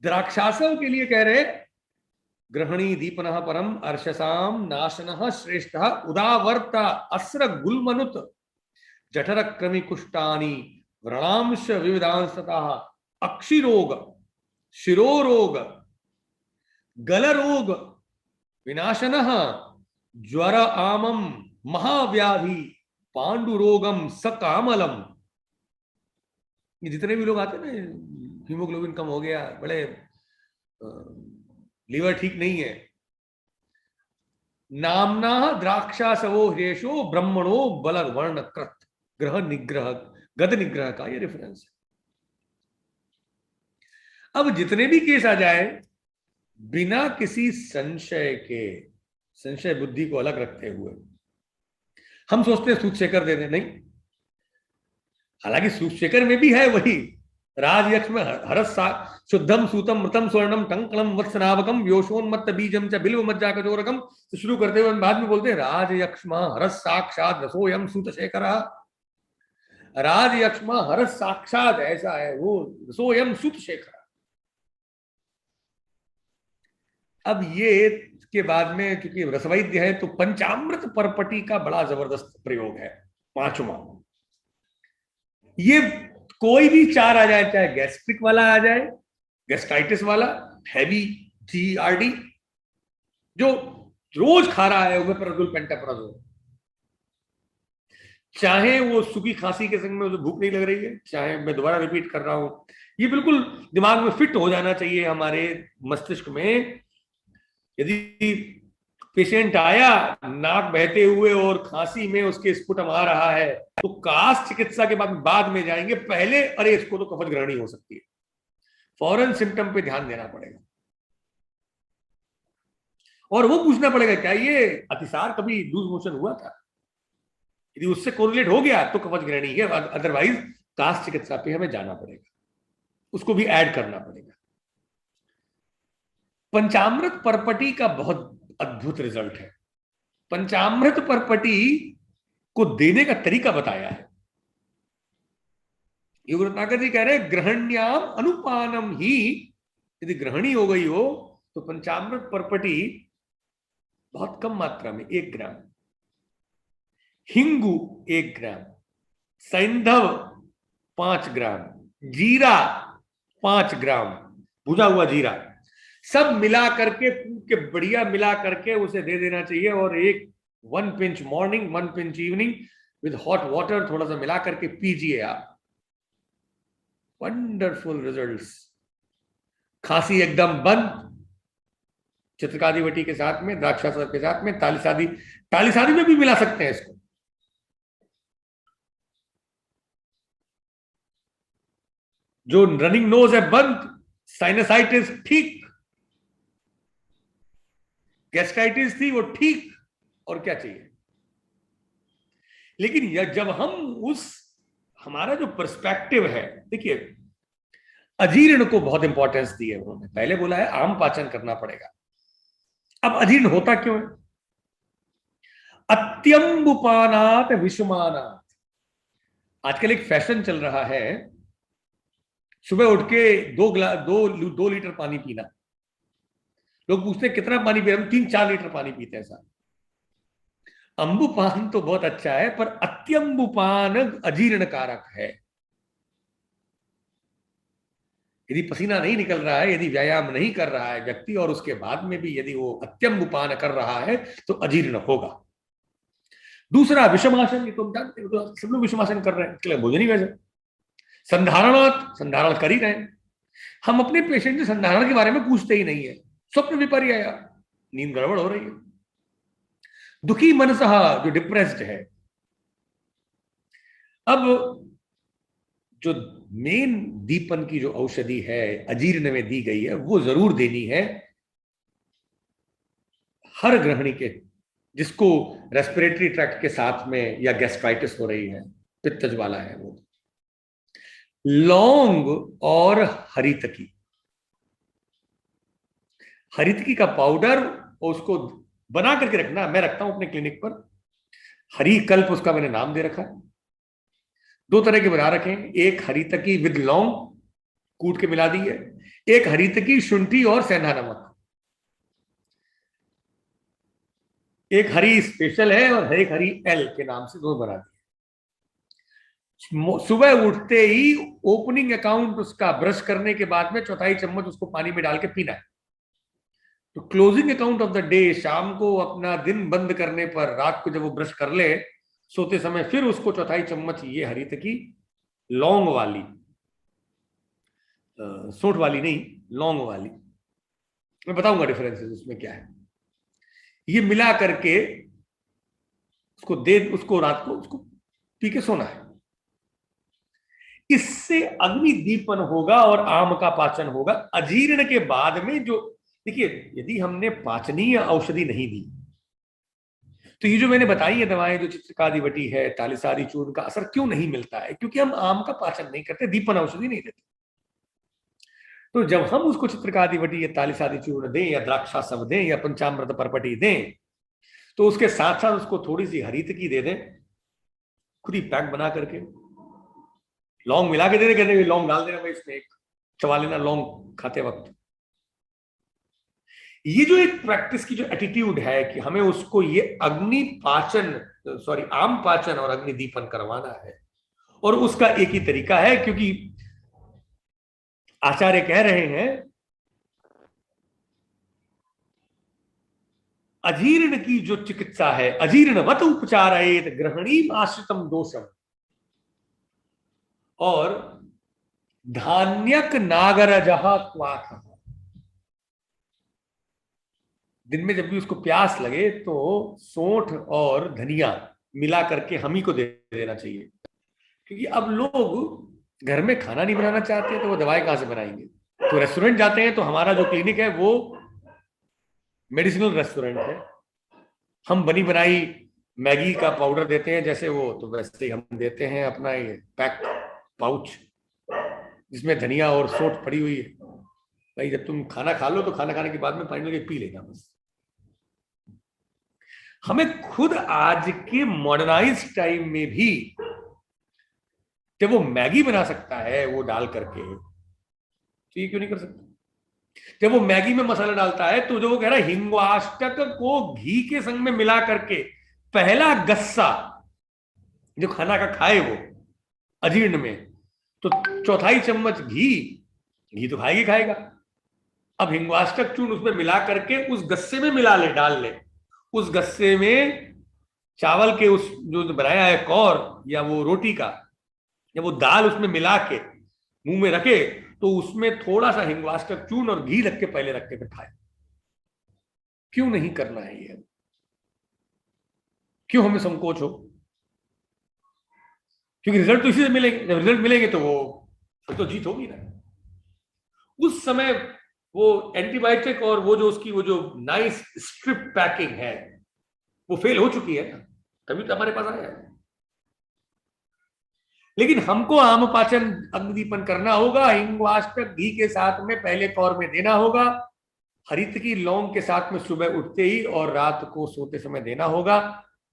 S2: द्राक्षासव के लिए कह रहे ग्रहणी दीपनः परम अर्शसाम नाशनः श्रेष्ठः उदावर्त अस्र गुल्मनुत जठर क्रमि कुष्टानि व्रणांश विविधांशतः अक्षिरोग शिरोरोग गलरोग विनाशनः ज्वर आमम महाव्याधि पांडुरोगम सकामलम। ये जितने भी लोग आते हैं ना, हीमोग्लोबिन कम हो गया, बड़े लीवर ठीक नहीं है, नामना द्राक्षासवो ह्रेशो ब्रह्मणो बल वर्ण कृत, ग्रह निग्रह, गद निग्रह का ये रेफरेंस है। अब जितने भी केस आ जाए, बिना किसी संशय के, संशय बुद्धि को अलग रखते हुए हम सोचते हैं सूतशेखर दे दें, नहीं। हालांकि सूतशेखर में भी है वही, राजयक्ष में हरस शुद्धम सूतम मृतम स्वर्णम टंकणम वत्सनावकम व्योषोन्मत्त बीजम च बिल्व मज्जा कचोरकम, तो शुरू करते हुए बाद में बोलते हैं राजयक्ष्मा हरस साक्षात रसोयम सूतशेखर। राजयक्ष्मा हरस साक्षात ऐसा है वो रसोयम सूतशेखर। अब ये के बाद में क्योंकि रसवैद्य है तो पंचामृत परपटी का बड़ा जबरदस्त प्रयोग है, पांचवा। ये कोई भी चार आ जाए, चाहे गैस्ट्रिक वाला आ जाए, गैस्ट्राइटिस वाला, हैवी जीआरडी जो रोज खा रहा है ओमेप्राजोल पेंटाप्राजोल, चाहे वो सूखी खांसी के संग में उसे भूख नहीं लग रही है, चाहे, मैं दोबारा रिपीट कर रहा हूं, ये बिल्कुल दिमाग में फिट हो जाना चाहिए हमारे मस्तिष्क में। यदि पेशेंट आया नाक बहते हुए और खांसी में उसके स्पुटम आ रहा है, तो कास्ट चिकित्सा के बाद में जाएंगे, पहले अरे इसको तो कफत ग्रहणी हो सकती है, फौरन सिम्टम पे ध्यान देना पड़ेगा और वो पूछना पड़ेगा क्या ये अतिसार कभी लूज मोशन हुआ था। यदि उससे कोरिलेट हो गया तो कफत ग्रहणी है, अदरवाइज कास्ट चिकित्सा पे हमें जाना पड़ेगा, उसको भी ऐड करना पड़ेगा। पंचामृत परपटी का बहुत अद्भुत रिजल्ट है। पंचामृत परपटी को देने का तरीका बताया है। योग रत्नाकर जी कह रहे हैं ग्रहण्याम अनुपानम ही, यदि ग्रहणी हो गई हो तो पंचामृत परपटी बहुत कम मात्रा में 1 ग्राम, हिंगू 1 ग्राम, सैंधव 5 ग्राम, जीरा 5 ग्राम, भुजा हुआ जीरा, सब मिला करके के बढ़िया मिला करके उसे दे देना चाहिए। और 1 pinch morning, 1 pinch evening with hot water थोड़ा सा मिला करके पीजिए आप। Wonderful results. खांसी एकदम बंद, चित्रकादिवटी के साथ में, द्राक्षासर के साथ में, तालिसादी में भी मिला सकते हैं इसको। जो रनिंग नोज है बंद, साइनसाइटिस ठीक, गैस्ट्राइटिस थी वो ठीक, और क्या चाहिए। लेकिन जब हम हमारा जो पर्सपेक्टिव है, देखिए अजीर्ण को बहुत इंपॉर्टेंस दी है उन्होंने, पहले बोला है आम पाचन करना पड़ेगा। अब अजीर्ण होता क्यों है? अत्यंबुपानात विषमानात। आजकल एक फैशन चल रहा है, सुबह उठ के 2 लीटर पानी पीना। लोग पूछते हैं कितना पानी पी, हम 3-4 लीटर पानी पीते हैं साहब। अंबुपान तो बहुत अच्छा है, पर अत्यंबुपान अजीर्ण कारक है। यदि पसीना नहीं निकल रहा है, यदि व्यायाम नहीं कर रहा है व्यक्ति, और उसके बाद में भी यदि वो अत्यंबुपान कर रहा है तो अजीर्ण होगा। दूसरा विषमासन, ये तुम जानते हो, तो सब लोग विषमासन कर रहे हैं, इसके लिए भोजन ही वैसे। संधारण कर ही रहे हैं। हम अपने पेशेंट से संधारण के बारे में पूछते ही नहीं है, स्वप्न विपर्य, नींद गड़बड़ हो रही है, दुखी मनसः, जो डिप्रेस्ड है। अब जो मेन दीपन की जो औषधि है अजीर्ण में दी गई है, वो जरूर देनी है हर गृहिणी के, जिसको रेस्पिरेटरी ट्रैक्ट के साथ में या गैस्ट्राइटिस हो रही है, पित्तज वाला है वो। लौंग और हरितकी, हरितकी का पाउडर, उसको बना करके रखना, मैं रखता हूं अपने क्लिनिक पर, हरी कल्प उसका मैंने नाम दे रखा है। 2 तरह के बना रखे हैं, एक हरितकी विद लौंग कूट के मिला दी है, एक हरितकी शुंठी और सेंधा नमक। एक हरी स्पेशल है और एक हरी एल के नाम से 2 बना दिए। सुबह उठते ही ओपनिंग अकाउंट उसका ब्रश करने के बाद में 1/4 चम्मच उसको पानी में डाल के पीना है। तो closing account of the day, शाम को अपना दिन बंद करने पर, रात को जब वो ब्रश कर ले सोते समय, फिर उसको 1/4 चम्मच ये हरितकी, लौंग वाली, सोंठ वाली नहीं, लौंग वाली, मैं बताऊंगा डिफरेंसेस उसमें क्या है, ये मिला करके उसको रात को उसको पी के सोना है। इससे अग्नि दीपन होगा और आम का पाचन होगा। अजीर्ण के बाद में जो, देखिए यदि हमने पाचनीय औषधि नहीं दी तो ये जो मैंने बताई है दवाएं, जो चित्रकादिवटी है, तालिसारी चूर्ण का असर क्यों नहीं मिलता है? क्योंकि हम आम का पाचन नहीं करते, दीपन औषधि नहीं देते। तो जब हम उसको चित्रकादिवटी या तालिसारी चूर्ण दें या द्राक्षासव दें या पंचामृत परपटी दें, तो उसके साथ साथ उसको थोड़ी सी हरितकी दे दें, खुद ही पैक बना करके, लौंग मिला के दे दें, कहते हैं लौंग डाल देना भाई इसमें, एक चबा लेना लौंग खाते वक्त। ये जो एक प्रैक्टिस की जो एटीट्यूड है कि हमें उसको ये अग्नि पाचन, सॉरी आम पाचन और अग्नि दीपन करवाना है, और उसका एक ही तरीका है, क्योंकि आचार्य कह रहे हैं अजीर्ण की जो चिकित्सा है, अजीर्णवत उपचारयेत ग्रहणीम आश्रितम दोषम, और धान्यक नागरजहा क्वाथ, दिन में जब भी उसको प्यास लगे तो सोंठ और धनिया मिला करके हम ही को दे देना चाहिए। क्योंकि अब लोग घर में खाना नहीं बनाना चाहते तो वो दवाई कहां से बनाएंगे? तो रेस्टोरेंट जाते हैं, तो हमारा जो क्लिनिक है वो मेडिसिनल रेस्टोरेंट है। हम बनी बनाई मैगी का पाउडर देते हैं जैसे वो, तो वैसे ही हम देते हैं अपना ये पैक पाउच जिसमें धनिया और सोंठ पड़ी हुई है। भाई जब तुम खाना खा लो तो खाना खाने के बाद में पानी लगे पी लेना बस। हमें खुद आज के मॉडर्नाइज टाइम में भी जब वो मैगी बना सकता है वो डाल करके, तो ये क्यों नहीं कर सकता? जब वो मैगी में मसाला डालता है तो जो वो कह रहा है हिंगवाष्टक को घी के संग में मिला करके पहला गस्सा जो खाना का खाए वो अजीर्ण में, तो चौथाई चम्मच घी तो खाएगी खाएगा। अब हिंगवाष्टक चूर्ण उसमें मिला करके उस गस्से में मिला ले, डाल ले, उस गस्से में चावल के उस जो बनाया है कौर या वो रोटी का या वो दाल उसमें मिला के मुंह में रखे, तो उसमें थोड़ा सा हिंगवाष्टक चूर्ण और घी रख के पहले रख के फिर खाए। क्यों नहीं करना है ये? क्यों हमें संकोच हो? क्योंकि रिजल्ट तो इसी से मिलेंगे। जब रिजल्ट मिलेंगे तो वो फिर तो जीत होगी ना। उस समय वो एंटीबायोटिक और वो जो उसकी वो जो नाइस स्ट्रिप पैकिंग है वो फेल हो चुकी है ना, तभी तो हमारे पास आया है। लेकिन हमको आम पाचन अग्निदीपन करना होगा, हिंगवाष्टक घी के साथ में पहले कौर में देना होगा, हरित की लौंग के साथ में सुबह उठते ही और रात को सोते समय देना होगा।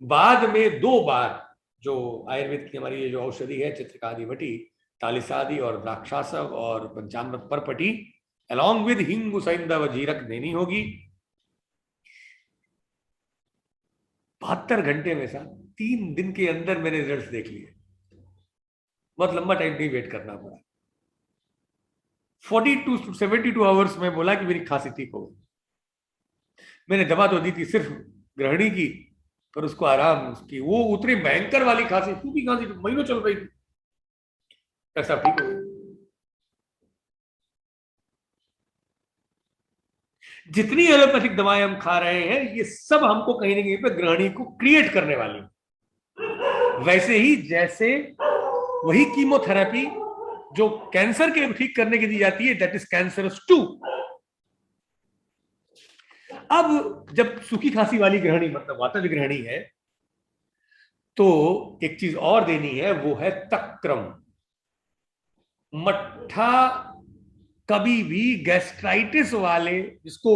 S2: बाद में 2 बार जो आयुर्वेद की हमारी ये जो औषधि है चित्रकादिवटी, तालिसादी और द्राक्षासव और पंचामृत परपटी अलॉन्ग विद हिंग सैंधव जीरक देनी होगी। 72 घंटे में साथ 3 दिन के अंदर मैंने रिजल्ट देख लिए। बहुत लंबा टाइम नहीं वेट करना पड़ा। 42 to 72 आवर्स में बोला कि मेरी खांसी ठीक हो गई। मैंने दवा तो दी थी सिर्फ ग्रहणी की, पर उसको आराम उसकी वो उतनी भयंकर वाली खांसी, सूखी खांसी तो महीनों चल रही थी, ऐसा ठीक हो गया। जितनी एलोपैथिक दवाएं हम खा रहे हैं ये सब हमको कहीं ना कहीं पे ग्रहणी को क्रिएट करने वाली। वैसे ही जैसे वही कीमोथेरेपी जो कैंसर के ठीक करने की दी जाती है, दैट इज कैंसरस टू। अब जब सूखी खांसी वाली ग्रहणी मतलब वातज ग्रहणी है, तो एक चीज और देनी है, वो है तक्रम। मट्ठा कभी भी गैस्ट्राइटिस वाले, जिसको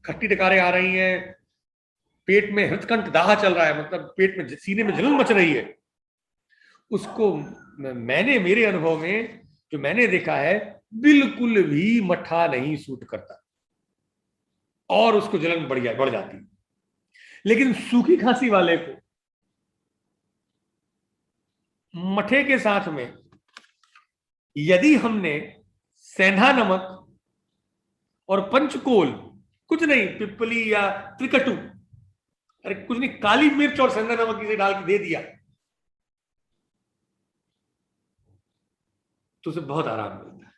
S2: खट्टी डकारें आ रही हैं, पेट में हृदकंठ दाह चल रहा है, मतलब पेट में सीने में जलन मच रही है, उसको मैंने मेरे अनुभव में जो मैंने देखा है बिल्कुल भी मट्ठा नहीं सूट करता और उसको जलन बढ़ जाती है। लेकिन सूखी खांसी वाले को मठे के साथ में यदि हमने सेंधा नमक और पंचकोल, कुछ नहीं पिपली या त्रिकटु, अरे कुछ नहीं, काली मिर्च और सेंधा नमक इसे डाल के दे दिया तो उसे बहुत आराम मिलता है।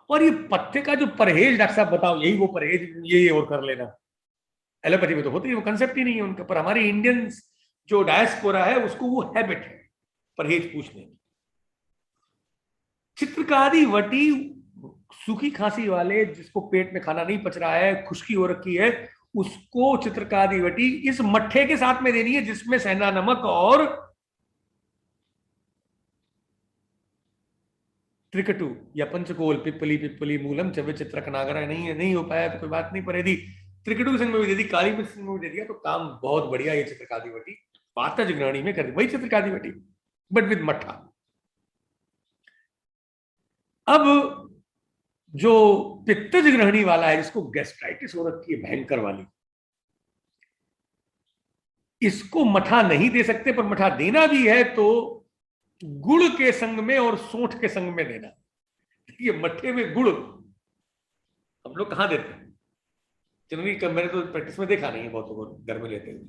S2: और ये पत्ते का जो परहेज डॉक्टर साहब बताओ, यही वो परहेज ये और कर लेना, एलोपैथी में तो होती है, वो कंसेप्ट ही नहीं है उनका। पर हमारे इंडियन जो डायस्पोरा है उसको वो हैबिट है परहेज पूछने की। चित्रकारी वटी सूखी खांसी वाले, जिसको पेट में खाना नहीं पच रहा है, खुश्की हो रखी है, उसको चित्रकारी वटी इस मट्ठे के साथ में देनी है जिसमें सेंधा नमक और त्रिकटु या पंचकोल, पिप्पली पिप्पली मूलम चवे चित्रकनागर नहीं हो पाया तो कोई बात नहीं, पर यदि त्रिकटु के संग में भी दे दी, काली मिर्च संग में भी दे दिया, तो काम बहुत बढ़िया ये चित्रकारी वटी वातज ग्रहणी में कर दी, वही चित्रकारी वटी बट विद मट्ठा। अब जो पित्तज ग्रहणी वाला है, जिसको गैस्ट्राइटिस हो रखी है भयंकर वाली, इसको मठा नहीं दे सकते, पर मठा देना भी है तो गुड़ के संग में और सोंठ के संग में देना। ये मट्ठे में गुड़ हम लोग कहां देते हैं जनरली, मैंने तो प्रैक्टिस में देखा नहीं है बहुतों को घर में लेते हुए,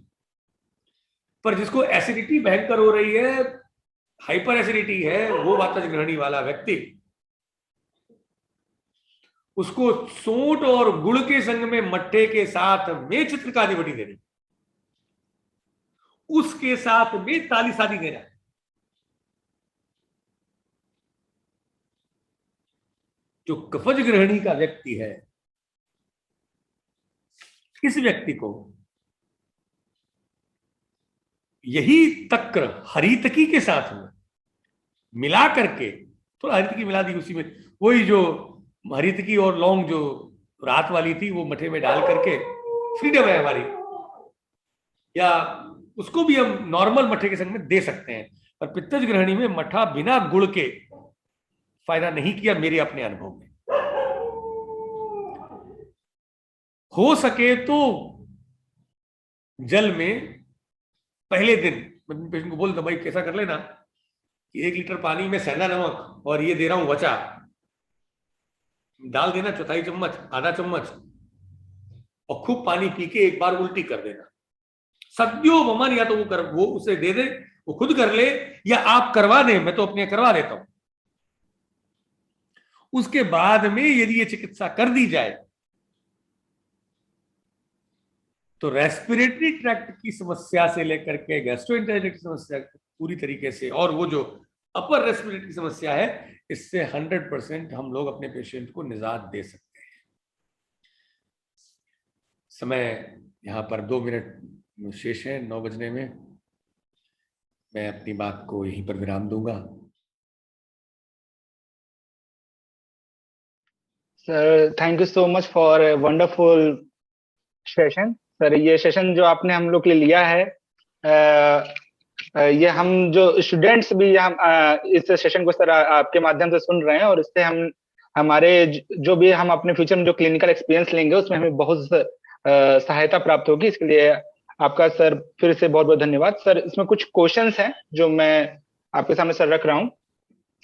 S2: पर जिसको एसिडिटी भयंकर हो रही है, हाइपर एसिडिटी है, वो वातज ग्रहणी वाला व्यक्ति, उसको सोंठ और गुड़ के संग में मट्ठे के साथ में चित्रकारी वटी देनी, उसके साथ में ताली शादी देना। जो कफज ग्रहणी का व्यक्ति है, इस व्यक्ति को यही तक्र हरितकी के साथ में मिला करके, थोड़ा हरितकी मिला दी उसी में, वही जो हरितकी और लौंग जो रात वाली थी वो मठे में डाल करके, फ्रीडम है हमारी, या उसको भी हम नॉर्मल मठे के संग में दे सकते हैं, पर पित्तज ग्रहणी में मठा बिना गुड़ के फायदा नहीं किया मेरे अपने अनुभव में। हो सके तो जल में पहले दिन मैं पेशेंट को बोलता, भाई कैसा कर लेना कि 1 लीटर पानी में सेंधा नमक और ये दे रहा हूं वचा डाल देना, चौथाई चम्मच आधा चम्मच, और खूब पानी पी के एक बार उल्टी कर देना। सद्यो ममन, या तो वो उसे दे दे, वो खुद कर ले, या आप करवा दें, मैं तो अपने करवा देता हूं। उसके बाद में यदि ये चिकित्सा कर दी जाए तो रेस्पिरेटरी ट्रैक्ट की समस्या से लेकर के गैस्ट्रोएंटेरिटिस की समस्या पूरी तरीके से, और वो जो अपर रेस्पिरेटरी समस्या है, इससे 100% हम लोग अपने पेशेंट को निजात दे सकते हैं। समय यहाँ पर 2 मिनट शेष है 9 बजने में, मैं अपनी बात को यहीं पर विराम दूंगा।
S3: Sir thank you so much for a wonderful session. Sir ये सेशन जो आपने हम लोग के लिए लिया है, ये हम जो स्टूडेंट्स भी हम इस सेशन को सर आपके माध्यम से सुन रहे हैं, और इससे हम हमारे जो भी हम अपने फ्यूचर में जो क्लिनिकल एक्सपीरियंस लेंगे उसमें हमें बहुत सहायता प्राप्त होगी। इसके लिए आपका सर फिर से बहुत बहुत धन्यवाद। सर इसमें कुछ क्वेश्चंस हैं जो मैं आपके सामने सर रख रहा हूँ।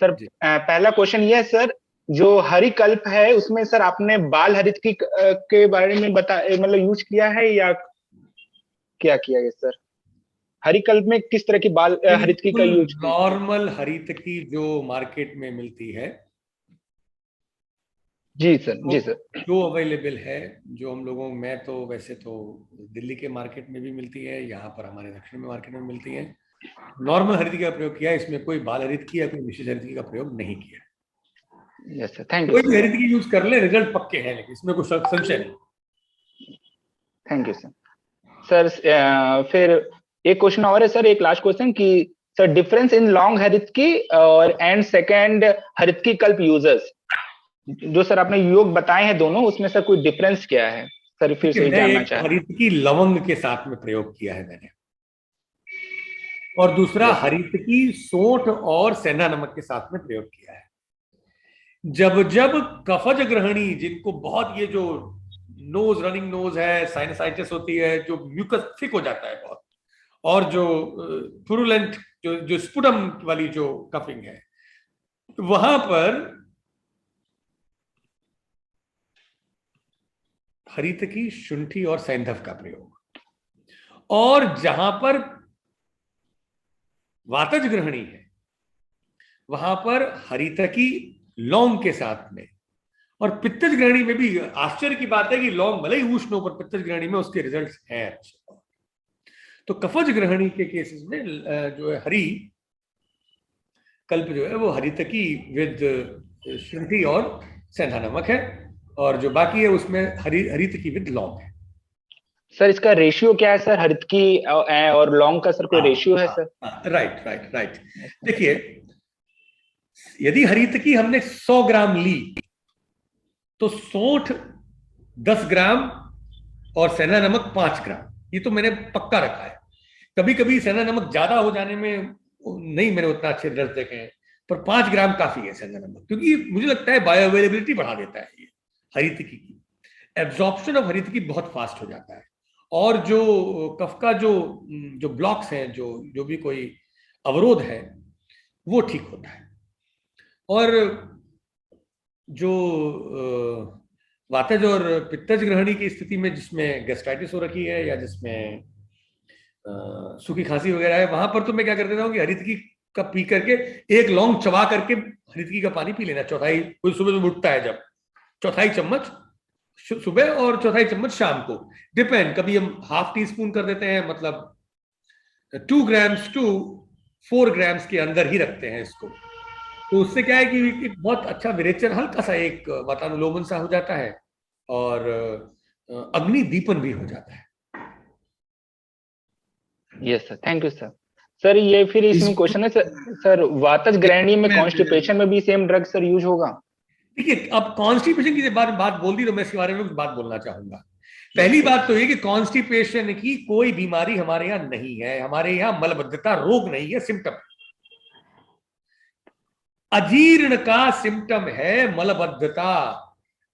S3: सर पहला क्वेश्चन ये है सर, जो हरिकल्प है उसमें सर आपने बाल हरितकी के बारे में मतलब यूज किया है या क्या किया है सर? हरिकल्प में किस तरह की बाल हरितकी का यूज किया?
S2: नॉर्मल हरितकी जो मार्केट में मिलती है,
S3: जी सर, जी सर,
S2: जो अवेलेबल है, जो हम लोगों में, तो वैसे तो दिल्ली के मार्केट में भी मिलती है, यहाँ पर हमारे दक्षिण में मार्केट में मिलती है। नॉर्मल हरितकी का प्रयोग किया है, इसमें कोई बाल हरितकी या कोई विशेष हरितकी का प्रयोग नहीं किया।
S3: Yes sir, thank you.
S2: कोई हरितकी यूज कर ले, रिजल्ट पक्के हैं, लेकिन इसमें कोई संशय नहीं।
S3: Thank you sir. सर फिर एक क्वेश्चन और है सर, एक लास्ट क्वेश्चन कि सर डिफरेंस इन लॉन्ग हरितकी और एंड सेकेंड हरितकी कल्प यूजर्स, जो सर आपने योग बताए हैं दोनों, उसमें सर कोई डिफरेंस क्या है सर? फिर से जानना चाह रहा हूं।
S2: हरितकी लवंग के साथ में प्रयोग किया है मैंने, और दूसरा हरितकी सोंठ और सेंधा नमक के साथ में प्रयोग किया है। जब जब कफज ग्रहणी, जिनको बहुत ये जो नोज, रनिंग नोज है, साइनसाइटिस होती है, जो म्यूकस थिक हो जाता है बहुत, और जो पुरुलेंट जो स्पुटम वाली जो कफिंग है, वहां पर हरितकी, शुंठी और सैंधव का प्रयोग, और जहां पर वातज ग्रहणी है वहां पर हरितकी लौंग के साथ में, और पित्तज ग्रहणी में भी आश्चर्य की बात है कि लौंग भले ही उष्ण हो, पर पित्तज ग्रहणी में उसके रिजल्ट्स हैं अच्छे। तो कफज ग्रहणी के केसेस में जो है हरि विकल्प जो है वो हरितकी विद शुंठी और सेंधा नमक है, और जो बाकी है उसमें हरितकी विद लौंग है।
S3: सर इसका रेशियो क्या है सर, हरितकी और लौंग का सर कोई रेशियो है सर?
S2: Right right right. देखिए, यदि हरितकी हमने 100 ग्राम ली तो सौंठ 10 ग्राम और सेंधा नमक 5 ग्राम, ये तो मैंने पक्का रखा है। कभी कभी सेंधा नमक ज्यादा हो जाने में नहीं मैंने उतना अच्छे रिजल्ट देखे हैं, पर 5 ग्राम काफी है सेंधा नमक, क्योंकि मुझे लगता है बायो अवेलेबिलिटी बढ़ा देता है ये हरितकी की। एब्जॉर्प्शन ऑफ हरितकी बहुत फास्ट हो जाता है, और जो कफ का जो ब्लॉक्स हैं, जो भी कोई अवरोध है वो ठीक होता है। और जो वातज और पित्तज ग्रहणी की स्थिति में, जिसमें गैस्ट्राइटिस हो रखी है या जिसमें सूखी खांसी वगैरह है, वहां पर तो मैं क्या कर देता हूँ कि हरितकी का पी करके एक लौंग चबा करके हरितकी का पानी पी लेना, चौथाई, कोई सुबह उठता है जब, चौथाई चम्मच सुबह और चौथाई चम्मच शाम को, डिपेंड। कभी हम हाफ टी स्पून कर देते हैं, मतलब 2 ग्राम्स टू 4 ग्राम्स के अंदर ही रखते हैं इसको। तो उससे क्या है कि एक बहुत अच्छा विरेचन, हल्का सा एक वातानुलोमन सा हो जाता है, और अग्नि दीपन भी हो जाता है।
S3: Yes sir, thank you sir. Sir ये फिर इसमें क्वेश्चन है सर वातज ग्रहणी में कॉन्स्टिपेशन में भी सेम ड्रग सर यूज होगा?
S2: देखिए, अब कॉन्स्टिपेशन की बात बोल दी तो मैं इसके बारे में कुछ बात बोलना चाहूंगा। पहली बात तो ये कि कॉन्स्टिपेशन की कोई बीमारी हमारे यहाँ नहीं है, हमारे यहाँ मलबद्धता रोग नहीं है, सिम्टम। अजीर्ण का सिम्टम है मलबद्धता,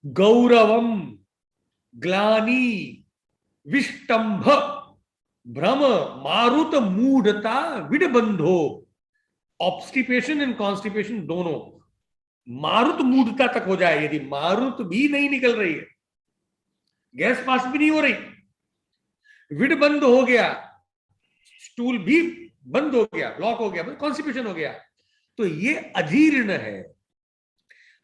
S2: गौरवम, ग्लानि, विष्टंभ, भ्रम, मारुत, मूढ़ता, विडबंधो। ऑब्स्टिपेशन एंड कॉन्स्टिपेशन दोनों, मारुत मूढ़ता तक हो जाए, यदि मारुत भी नहीं निकल रही है, गैस पास भी नहीं हो रही, विड बंद हो गया, स्टूल भी बंद हो गया, ब्लॉक हो गया, कॉन्स्टिपेशन हो गया, तो ये अजीर्ण है।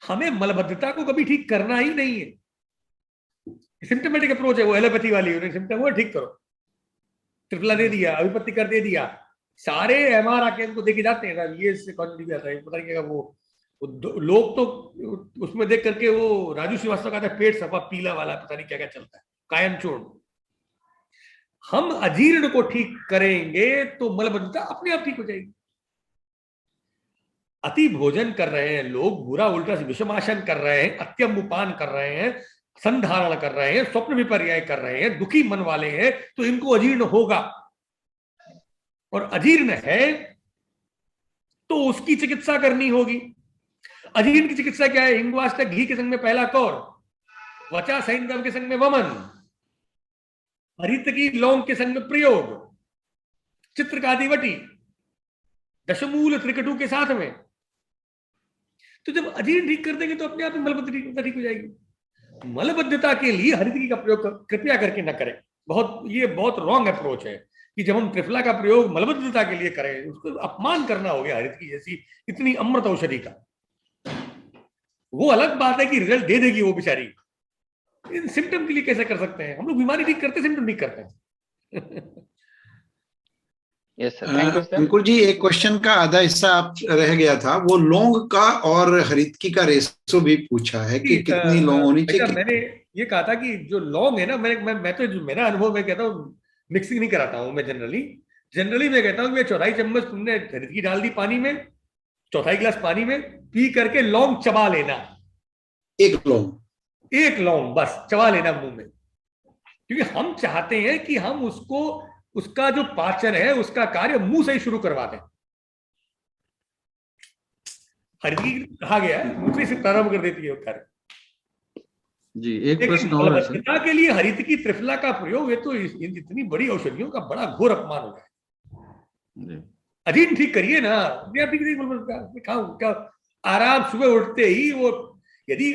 S2: हमें मलबद्धता को कभी ठीक करना ही नहीं है। सिम्टमेटिक अप्रोच है वो एलोपैथी वाली, सिम्टम वो ठीक करो, त्रिफला दे दिया, अभिपत्ति कर दे दिया, सारे एमआर आके उनको देखे जाते हैं, ये इससे कॉन्ट्री आता है, पता नहीं क्या वो लोग तो उसमें देख करके वो राजू श्रीवास्तव का था पेट सफा पीला वाला, पता नहीं क्या क्या चलता है, कायम चूर्ण। हम अजीर्ण को ठीक करेंगे तो मलबद्धता अपने आप ठीक हो जाएगी। अति भोजन कर रहे हैं लोग, बुरा उल्टा विषमाशन कर रहे हैं, अत्यंबुपान कर रहे हैं, संधारण कर रहे हैं, स्वप्न विपर्याय कर रहे हैं, दुखी मन वाले हैं, तो इनको अजीर्ण होगा। और अजीर्ण है तो उसकी चिकित्सा करनी होगी। अजीर्ण की चिकित्सा क्या है? हिंगवाष्टक घी के संग में पहला कौर, वचा सैंधव के संग में वमन, हरितकी लौंग के संग में प्रयोग, चित्रकादिवटी, दशमूल त्रिकटु के साथ में। तो जब अजीर्ण ठीक कर देंगे तो अपने आप ही मलबद्धता ठीक हो जाएगी। मलबद्धता के लिए हरितकी का प्रयोग कृपया करके न करें, ये बहुत रॉन्ग अप्रोच है कि जब हम त्रिफला का प्रयोग मलबद्धता के लिए करें, उसको अपमान करना हो गया हरितकी जैसी इतनी अमृत औषधि का। वो अलग बात है कि रिजल्ट दे देगी वो बेचारी, इन सिम्टम के लिए कैसे कर सकते हैं हम लोग? बीमारी ठीक करते, सिम्टम ठीक करते हैं।
S3: Yes sir, thank you sir.
S1: Ankur ji, एक क्वेश्चन का आधा हिस्सा आप रह गया था, वो लौंग का और हरितकी का रेशो भी पूछा है कि कितनी लौंग होनी चाहिए।
S2: मैंने ये कहा था कि जो लौंग है ना, मैं तो जो मेरा अनुभव मैं कहता हूँ, मिक्सिंग नहीं कराता हूँ मैं जनरली मैं कहता हूँ कि 1/4 चम्मच तुमने हरितकी डाल दी पानी में, 1/4 गिलास पानी में, पी करके लौंग चबा लेना, एक लौंग बस चबा लेना मुंह में, क्योंकि हम चाहते हैं कि हम उसका जो पाचन है उसका कार्य मुंह से ही शुरू करवा दें। हरितकी कहा गया है मुंह से प्रारंभ कर देती है वो कार्य
S4: जी। एक प्रश्न और है सर
S2: के लिए हरितकी त्रिफला का प्रयोग, ये तो इतनी बड़ी औषधियों का बड़ा घोर अपमान हो जाए। अजीर्ण ठीक करिए ना, क्या आराम, सुबह उठते ही वो यदि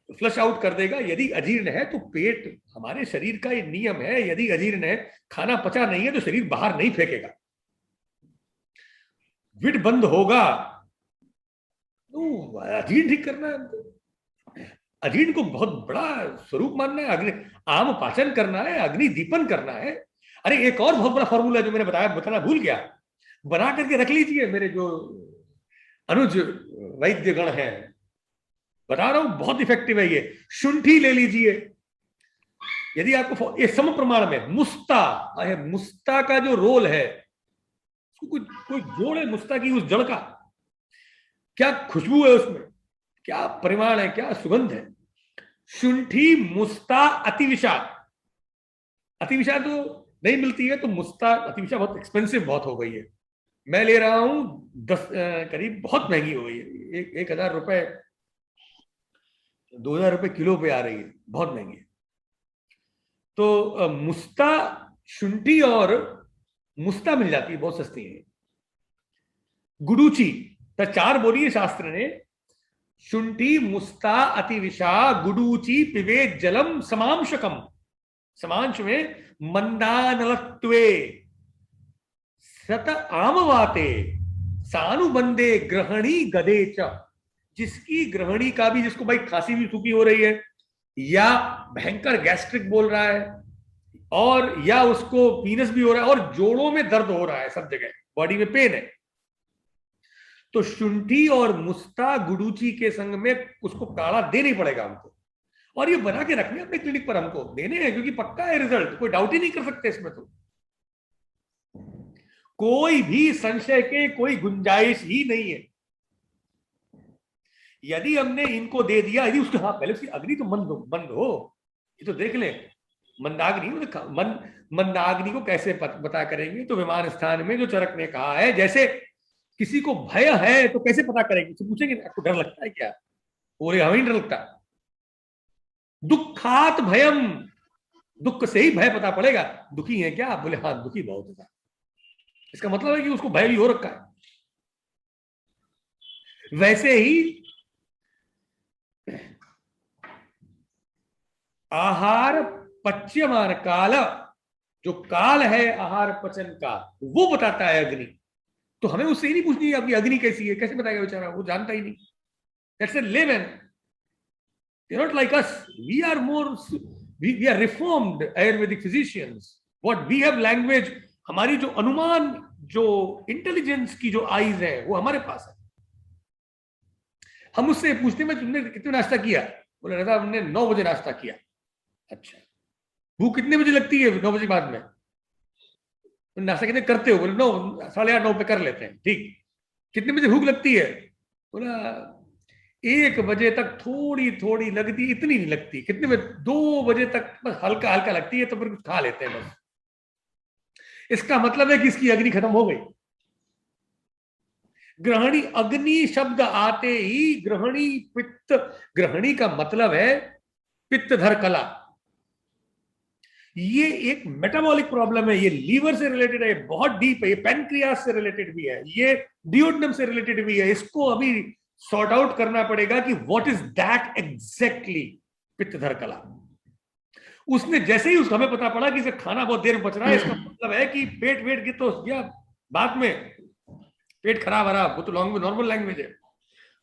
S2: फ्लश आउट कर देगा। यदि अजीर्ण है तो पेट, हमारे शरीर का ये नियम है, यदि अजीर्ण है, खाना पचा नहीं है तो शरीर बाहर नहीं फेंकेगा, विड बंद होगा, तो अजीर्ण ठीक करना है। अजीर्ण को बहुत बड़ा स्वरूप मानना है, आम पाचन करना है, अग्नि दीपन करना है। अरे एक और बहुत बड़ा फॉर्मूला जो मैंने बताना भूल गया, बना करके रख लीजिए। मेरे जो अनुज वैद्यगण है, बता रहा हूं बहुत इफेक्टिव है ये। शुंठी ले लीजिए, यदि आपको ये सम प्रमाण में मुस्ता का जो रोल है, कोई जोड़ है मुस्ता की उस जड़ का, क्या खुशबू है उसमें, क्या परिमाण है, क्या सुगंध है। शुंठी मुस्ता अतिविषा, अतिविषा तो नहीं मिलती है, तो मुस्ता अतिविषा बहुत एक्सपेंसिव बहुत हो गई है। मैं ले रहा हूं 10 करीब, बहुत महंगी हो गई है, 1,000 रुपए 2,000 रुपए किलो पे आ रही है, बहुत महंगी है। तो मुस्ता, शुंठी और मुस्ता मिल जाती है, बहुत सस्ती है। गुडूची, तो 4 बोली है शास्त्र ने, शुंठी मुस्ता अतिविषा गुडूची पिबेत जलम समांशकम, समांश में मंदानलत्वे सत आमवाते सानुबंधे ग्रहणी गदे च, जिसकी ग्रहणी का भी, जिसको भाई खांसी भी सूखी हो रही है, या भयंकर गैस्ट्रिक बोल रहा है, और या उसको पीनस भी हो रहा है, और जोड़ों में दर्द हो रहा है, सब जगह बॉडी में पेन है, तो शुंठी और मुस्ता गुडूची के संग में उसको काढ़ा देना ही पड़ेगा हमको, और ये बना के रखने अपने क्लिनिक पर, हमको देने हैं, क्योंकि पक्का है रिजल्ट, कोई डाउट ही नहीं कर सकते इसमें, तो कोई भी संशय के कोई गुंजाइश ही नहीं है। यदि हमने इनको दे दिया, यदि उसके हाँ पहले उसकी अग्नि तो मंद हो, ये तो देख ले, मंदाग्नि, मंदाग्नि को कैसे पता करेंगे, तो विमान स्थान में जो चरक ने कहा है, जैसे किसी को भय है तो कैसे पता करेंगे, उससे पूछेंगे आपको डर लगता है क्या, बोले हमें डर लगता, दुखात भयम, दुख से ही भय पता पड़ेगा, दुखी है क्या, बोले हाँ दुखी बहुत होता, इसका मतलब है कि उसको भय भी हो रखा है। वैसे ही आहार पच्यमान काल, जो काल है आहार पचन का, वो बताता है अग्नि, तो हमें उससे ही नहीं पूछनी आपकी अग्नि कैसी है, कैसे बताएगा बेचारा, वो जानता ही नहीं। That's a lemon, they're not like us, we are more, we are reformed ayurvedic physicians, what we have language, हमारी जो अनुमान, जो इंटेलिजेंस की जो आईज है, वो हमारे पास है। हम उससे पूछते हैं तुमने कितने नाश्ता किया, बोले दादा हमने 9 बजे नाश्ता किया। अच्छा, भूख कितने बजे लगती है 9 बजे बाद में, नाश्ता कितने करते हो, बोले 9, 8:30, 9 पे कर लेते हैं, ठीक। कितने बजे भूख लगती है, बोला 1 बजे तक थोड़ी थोड़ी लगती, इतनी नहीं लगती। कितने बजे, 2 बजे तक बस हल्का हल्का लगती है, तो फिर कुछ खा लेते हैं बस। इसका मतलब है कि इसकी अग्नि खत्म हो गई। ग्रहणी, अग्नि शब्द आते ही ग्रहणी पित्त, ग्रहणी का मतलब है पित्तधर कला। ये एक मेटाबॉलिक प्रॉब्लम है, ये लीवर से रिलेटेड है, बहुत डीप है, ये पैनक्रियास से रिलेटेड भी है, ये डिओडनम से रिलेटेड भी है। इसको अभी सॉर्ट आउट करना पड़ेगा कि व्हाट इज दैट एग्जैक्टली, पित्तधर कला। उसने जैसे ही उसको हमें पता पड़ा कि इसे खाना बहुत देर में पच रहा है, इसका मतलब है कि पेट वेट की तो या बाद में पेट खराब आ रहा, वो तो नॉर्मल लैंग्वेज है।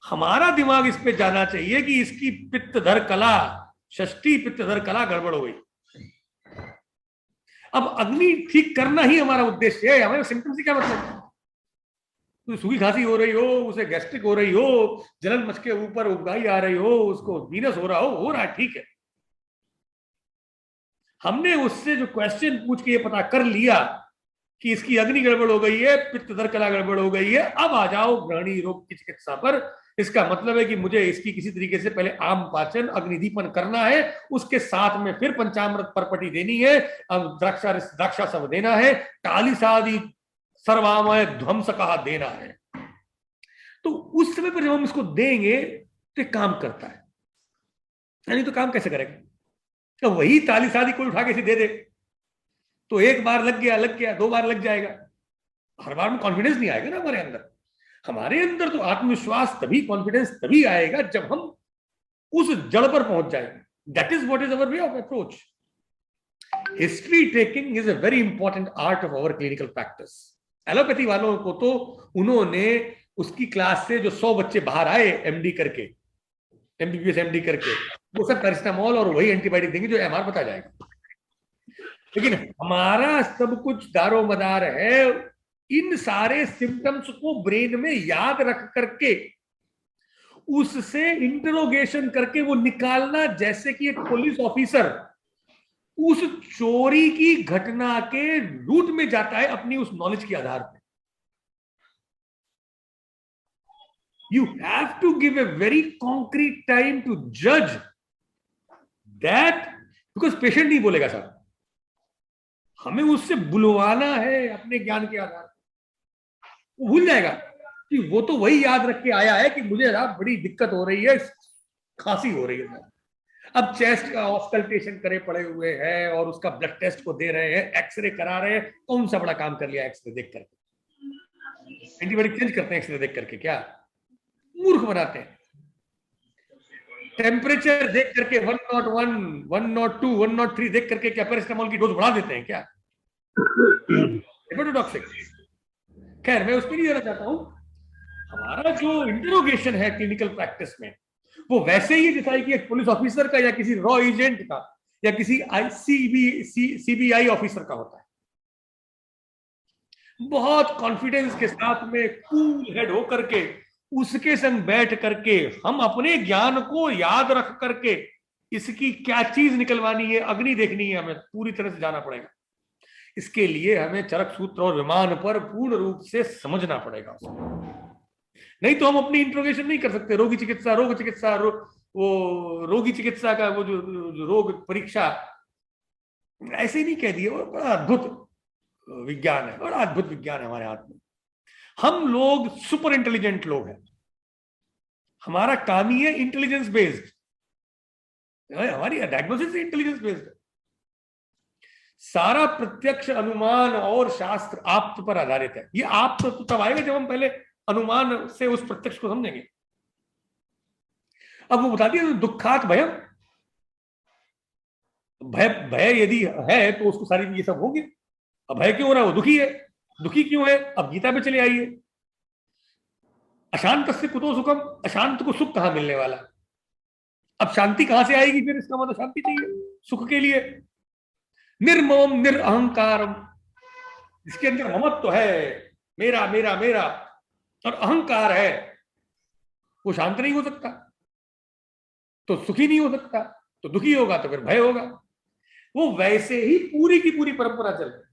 S2: हमारा दिमाग इस पे जाना चाहिए कि इसकी पित्तधर कला, षष्ठी पित्तधर कला गड़बड़ हो गई। अब अग्नि ठीक करना ही हमारा उद्देश्य है। हमें सिम्टम से क्या मतलब, तो सूखी खांसी हो रही हो, उसे गैस्ट्रिक हो रही हो, जलन मच के ऊपर उबकाई आ रही हो, उसको वीनस हो रहा है, ठीक है। हमने उससे जो क्वेश्चन पूछ के ये पता कर लिया कि इसकी अग्नि गड़बड़ हो गई है, पित्तधर कला गड़बड़ हो गई है, अब आ जाओ ग्रहणी रोग की चिकित्सा पर। इसका मतलब है कि मुझे इसकी किसी तरीके से पहले आम पाचन, अग्निदीपन करना है, उसके साथ में फिर पंचामृत परपटी देनी है, द्राक्षा सब देना है, टालिसादि सर्वामय ध्वंस कहा देना है। तो उस समय पर जब हम इसको देंगे तो काम करता है, यानी तो काम कैसे करेगा। तो वही तालिसादी कोई उठा के इसे दे दे तो 1 बार लग गया, 2 बार लग जाएगा, हर बार में कॉन्फिडेंस नहीं आएगा ना हमारे अंदर। हमारे अंदर तो आत्मविश्वास तभी, कॉन्फिडेंस तभी आएगा जब हम उस जड़ पर पहुंच जाएंगे। That is what is our way of approach. History taking is a very important art of our clinical practice. Allopathy वालों को तो उन्होंने उसकी क्लास से जो 100 बच्चे बाहर आए एमडी करके, एमबीबीएस एमडी करके, वो सब पैरासिटामोल और वही एंटीबायोटिक देंगे जो एमआर बता जाएगा। लेकिन हमारा सब कुछ दारो मदार है इन सारे सिम्टम्स को ब्रेन में याद रख करके उससे इंटरोगेशन करके वो निकालना, जैसे कि एक पुलिस ऑफिसर उस चोरी की घटना के रूट में जाता है अपनी उस नॉलेज के आधार पर। You have to give a very concrete time to judge that, because patient नहीं बोलेगा साहब, हमें उससे बुलवाना है अपने ज्ञान के आधार पर। वो भूल जाएगा कि वो तो वही याद रख के आया है कि मुझे साहब बड़ी दिक्कत हो रही है, खांसी हो रही है। अब चेस्ट का ऑस्कल्टेशन करे पड़े हुए हैं और उसका ब्लड टेस्ट को दे रहे हैं, एक्सरे करा रहे हैं। कौन सा बड़ा काम कर लिया एक्सरे देख करके? एंटीबायोटिक चेंज करते हैं एक्सरे देख करके, क्या मूर्ख बनाते हैं। टेम्परेचर देख करके 101, 102, 103 देख करके क्या पैरासिटामोल की डोज बढ़ा देते हैं क्या? हेपेटोटॉक्सिक। खैर, मैं उसमें नहीं जाना चाहता हूं। हमारा जो इंटरोगेशन है क्लिनिकल प्रैक्टिस में, वो वैसे ही जैसा कि एक पुलिस ऑफिसर का या किसी रॉ एजेंट का या किसी सीबीआई ऑफिसर का होता है। बहुत कॉन्फिडेंस के साथ में कूल हेड होकर के उसके संग बैठ करके हम अपने ज्ञान को याद रख करके इसकी क्या चीज निकलवानी है, अग्नि देखनी है, हमें पूरी तरह से जाना पड़ेगा। इसके लिए हमें चरक सूत्र और विमान पर पूर्ण रूप से समझना पड़ेगा उसको। नहीं तो हम अपनी इंट्रोगेशन नहीं कर सकते। रोगी चिकित्सा, वो रोगी चिकित्सा का वो जो रोग परीक्षा ऐसे ही नहीं कह दिए। वो बड़ा अद्भुत विज्ञान है, बड़ा अद्भुत विज्ञान है हमारे हाथ में। हम लोग सुपर इंटेलिजेंट लोग हैं। हमारा काम ही है इंटेलिजेंस बेस्ड, हमारी डायग्नोसिस इंटेलिजेंस बेस्ड है। सारा प्रत्यक्ष, अनुमान और शास्त्र आप्त पर आधारित है। ये आप्त तो तब आएगा जब हम पहले अनुमान से उस प्रत्यक्ष को समझेंगे। अब वो बता दिया दुखात भयम, भय यदि है तो उसको सारी ये सब होंगे। अब भय क्यों हो रहा है? वो दुखी है। दुखी क्यों है? अब गीता पे चले आइए। अशांत से कुतो सुखम, अशांत को सुख कहां मिलने वाला? अब शांति कहां से आएगी? फिर इसका मतलब शांति चाहिए सुख के लिए। निर्मम निरअहंकारम, इसके अंदर ममत्व तो है, मेरा मेरा मेरा, और अहंकार है, वो शांत नहीं हो सकता, तो सुखी नहीं हो सकता, तो दुखी होगा तो फिर भय होगा। वो वैसे ही पूरी की पूरी परंपरा चल रही।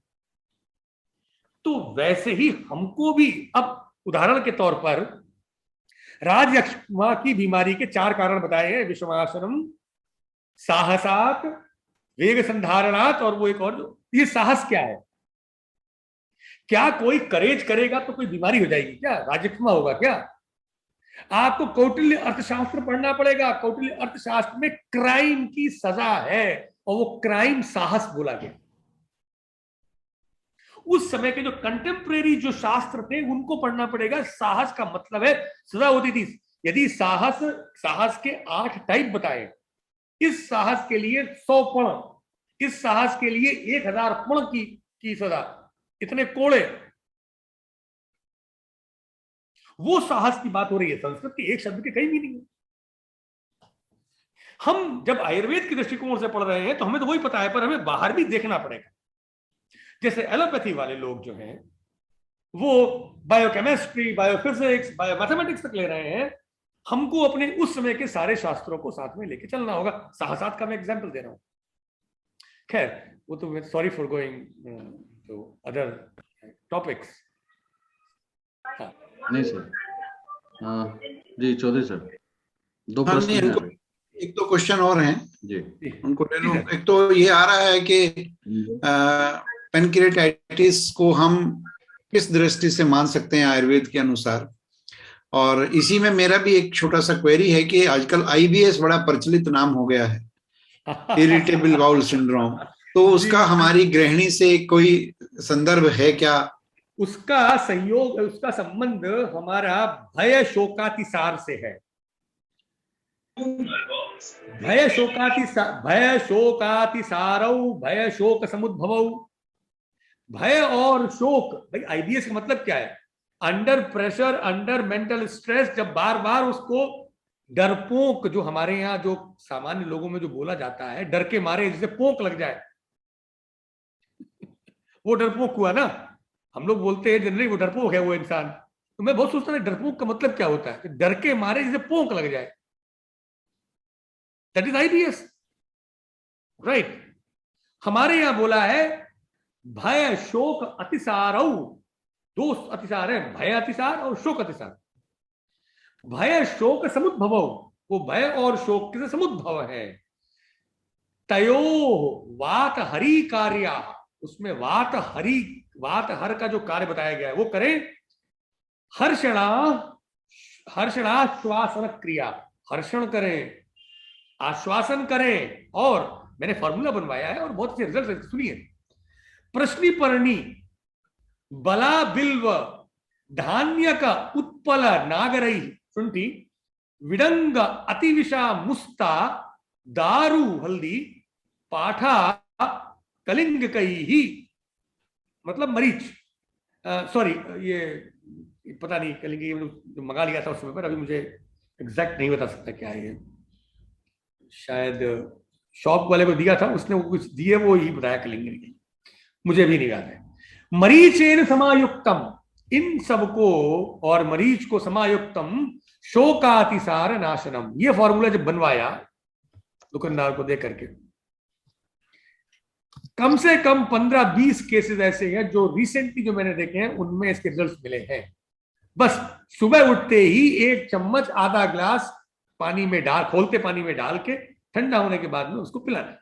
S2: तो वैसे ही हमको भी, अब उदाहरण के तौर पर राजयक्ष्मा की बीमारी के 4 कारण बताए हैं। विषमासनम, साहसात, वेग संधारणात, और वो एक और। ये साहस क्या है? क्या कोई करेज करेगा तो कोई बीमारी हो जाएगी क्या? राजयक्ष्मा होगा क्या? आपको कौटिल्य अर्थशास्त्र पढ़ना पड़ेगा। कौटिल्य अर्थशास्त्र में क्राइम की सजा है और वो क्राइम साहस बोला गया। उस समय के जो कंटेम्प्रेरी जो शास्त्र थे उनको पढ़ना पड़ेगा। साहस का मतलब है सजा होती थी। यदि साहस के 8 टाइप बताए, इस साहस के लिए 100 पण, इस साहस के लिए 1000 पण की सजा, इतने कोड़े, वो साहस की बात हो रही है। संस्कृत के एक शब्द के कई मीनिंग है। हम जब आयुर्वेद के दृष्टिकोण से पढ़ रहे हैं तो हमें तो वही पता है, पर हमें बाहर भी देखना पड़ेगा। जैसे एलोपैथी वाले लोग जो हैं वो बायोकेमिस्ट्री, बायोफिजिक्स, बायोमैथमेटिक्स तक ले रहे हैं। हमको अपने उस समय के सारे शास्त्रों को साथ में लेके चलना होगा। साहसात का मैं एग्जांपल दे रहा हूं। खैर, वो तो sorry for going to other topics.
S4: नहीं सर, जी चौधरी सर, 2 प्रश्न हैं यहाँ पे।
S1: एक तो क्वेश्चन और हैं
S4: जी,
S1: उनको ले लो। एक तो ये आ रहा है कि पेनक्रियाटाइटिस को हम किस दृष्टि से मान सकते हैं आयुर्वेद के अनुसार, और इसी में मेरा भी एक छोटा सा क्वेरी है कि आजकल IBS बड़ा प्रचलित नाम हो गया है, इरिटेबल बाउल सिंड्रोम। तो उसका हमारी गृहिणी से कोई संदर्भ है क्या?
S2: उसका संयोग, उसका संबंध हमारा भय शोकातिसार से है। भय शोकातिसारौ, भय शोक समुद्भवौ। भय और शोक, भाई IBS का मतलब क्या है? Under pressure, under mental stress, जब बार बार उसको डरपोक, जो हमारे यहाँ जो सामान्य लोगों में जो बोला जाता है, डर के मारे जैसे पोक लग जाए, वो डरपोक हुआ ना। हम लोग बोलते हैं जनरली वो डरपोक है वो इंसान, तो मैं बहुत सोचता था डरपोक का मतलब क्या होता है, कि डर के मारे जैसे पोंक लग जाए, दैट इज आईबीएस, राइट। हमारे यहां बोला है भय शोक अतिसारौ, दो अतिसार है, भय अतिसार और शोक अतिसार। भय शोक समुद्भव, वो भय और शोक से समुद्भव है। तयो वात हरि कार्या, उसमें वात हरि, वात हर का जो कार्य बताया गया है वो करें हर्षणा, हर्षणाश्वासन क्रिया, हर्षण करें, आश्वासन करें। और मैंने फॉर्मूला बनवाया है और बहुत अच्छे रिजल्ट सुनिए। प्रश्नी पर्णी बला बिल्व धान्य का उत्पल नागरई शुंठी विडंग अतिविषा मुस्ता दारू हल्दी पाठा कलिंग कई ही, मतलब मरीच, सॉरी ये पता नहीं कलिंग जो मंगा लिया था उस समय पर, अभी मुझे एग्जैक्ट नहीं बता सकता क्या है ये, शायद शॉप वाले को दिया था उसने, वो कुछ दिए वो ही बताया कलिंग, मुझे भी नहीं याद है। मरीचेन समायुक्तम, इन सबको और मरीच को समायुक्तम शोकातिसार नाशनम, ये फॉर्मूला जब बनवाया दुकानदार को दे करके, कम से कम 15-20 केसेस ऐसे हैं जो रिसेंटली जो मैंने देखे हैं उनमें इसके रिजल्ट्स मिले हैं। बस सुबह उठते ही 1 चम्मच आधा ग्लास पानी में डाल, खोलते पानी में डाल के ठंडा होने के बाद में उसको पिलाना,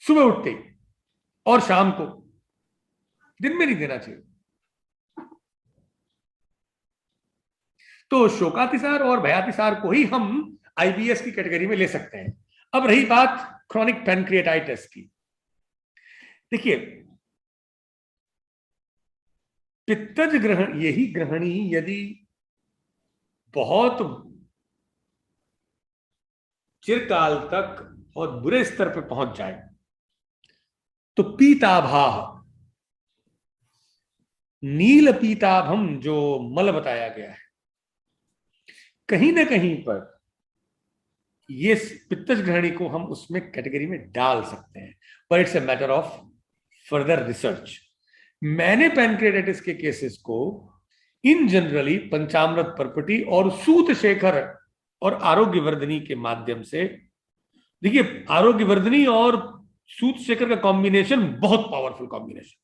S2: सुबह उठते ही, और शाम को, दिन में नहीं देना चाहिए। तो शोकातिसार और भयातिसार को ही हम आईबीएस की कैटेगरी में ले सकते हैं। अब रही बात क्रोनिक पैनक्रिएटाइटिस की। देखिए पित्तज ग्रहण, यही ग्रहणी यदि बहुत चिरकाल तक बहुत बुरे स्तर पर पहुंच जाए तो पीताभाह, नील पीताभम जो मल बताया गया है, कहीं ना कहीं पर ये पित्तज ग्रहणी को हम उसमें कैटेगरी में डाल सकते हैं, पर it's a matter of further research. मैंने पैनक्रिएटाइटिस के केसेस को इन जनरली पंचामृत परपटी और सूत शेखर और आरोग्यवर्धनी के माध्यम से, देखिए आरोग्यवर्धनी और सूत शेखर का कॉम्बिनेशन बहुत पावरफुल कॉम्बिनेशन।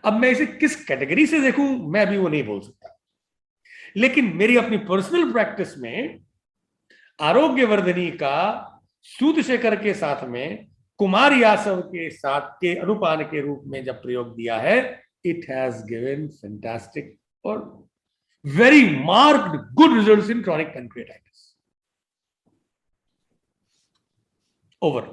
S2: अब मैं इसे किस कैटेगरी से देखूं मैं भी वो नहीं बोल सकता, लेकिन मेरी अपनी पर्सनल प्रैक्टिस में आरोग्यवर्धनी का सूत शेखर के साथ में कुमार यासव के साथ के अनुपान के रूप में जब प्रयोग दिया है, इट हैज गिवन फैंटास्टिक और very marked good results in chronic pancreatitis. Over.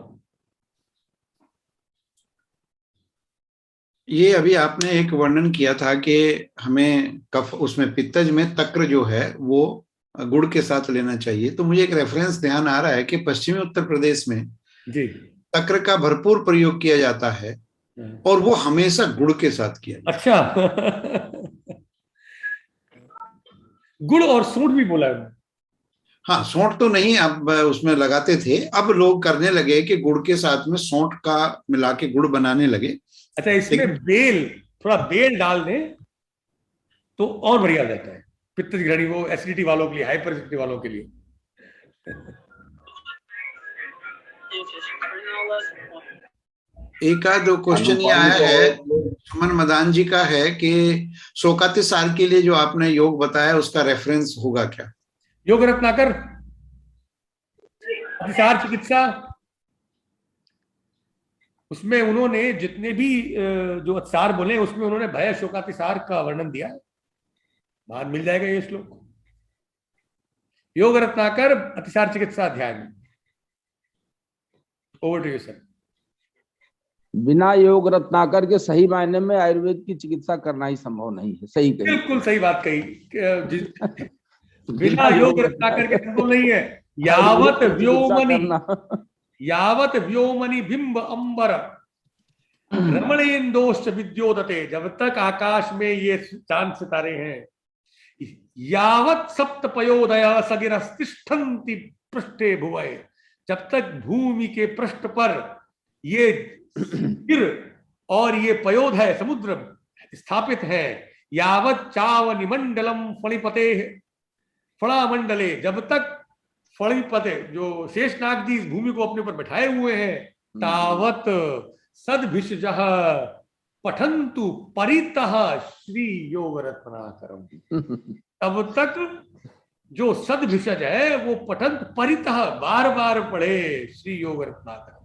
S1: ये अभी आपने एक वर्णन किया था कि हमें कफ, उसमें पित्तज में तक्र जो है वो गुड़ के साथ लेना चाहिए, तो मुझे एक रेफरेंस ध्यान आ रहा है कि पश्चिमी उत्तर प्रदेश में
S2: जी
S1: तक्र का भरपूर प्रयोग किया जाता है और वो हमेशा गुड़ के साथ किया जाता है।
S2: अच्छा गुड़ और सूंठ भी बोला है।
S1: हाँ, सौंठ तो नहीं अब उसमें लगाते थे, अब लोग करने लगे कि गुड़ के साथ में सौंठ का मिला के गुड़ बनाने लगे।
S2: अच्छा, इसमें बेल, थोड़ा बेल डाल दें तो और बढ़िया रहता है पित्तज ग्रहणी, वो एसिडिटी वालों के लिए, हाइपर एसिडिटी वालों के लिए।
S1: एक आध दो क्वेश्चन ये आया है, सुमन मदान जी का है कि शोकातिसार के लिए जो आपने योग बताया उसका रेफरेंस होगा क्या?
S2: योग रत्नाकर अतिसार चिकित्सा, उसमें उन्होंने जितने भी जो अतिसार बोले उसमें उन्होंने भय शोकातिसार का वर्णन दिया है, बाहर मिल जाएगा ये श्लोक, योग रत्नाकर अतिसार चिकित्सा अध्याय में। Over to you sir.
S5: बिना योग रत्नाकर के सही मायने में आयुर्वेद की चिकित्सा करना ही संभव नहीं है। सही कही,
S2: बिल्कुल सही बात कही। बिना योग रत्नाकर के संभव नहीं है। यावत व्योमनी, यावत व्योमनी बिंब अंबर रमणेन्दोश्च विद्योदते, जब तक आकाश में ये चांद सितारे हैं, यावत सप्त पयोदय सगिरस्तिष्ठन्ति पृष्ठे भुवय, जब तक भूमि के पृष्ठ पर ये गिर और ये पयोदय समुद्र स्थापित है। यावत चाव निमंडलम फणिपते फणामंडले, जब तक फणिपते जो शेषनाग जी इस भूमि को अपने ऊपर बैठाए हुए हैं, तावत सद्भिषजः पठन्तु परितः श्री योग रत्नाकरम, तब तक जो सद्भिषज है वो पठंत परितः बार बार पढ़े श्री योग रत्नाकर।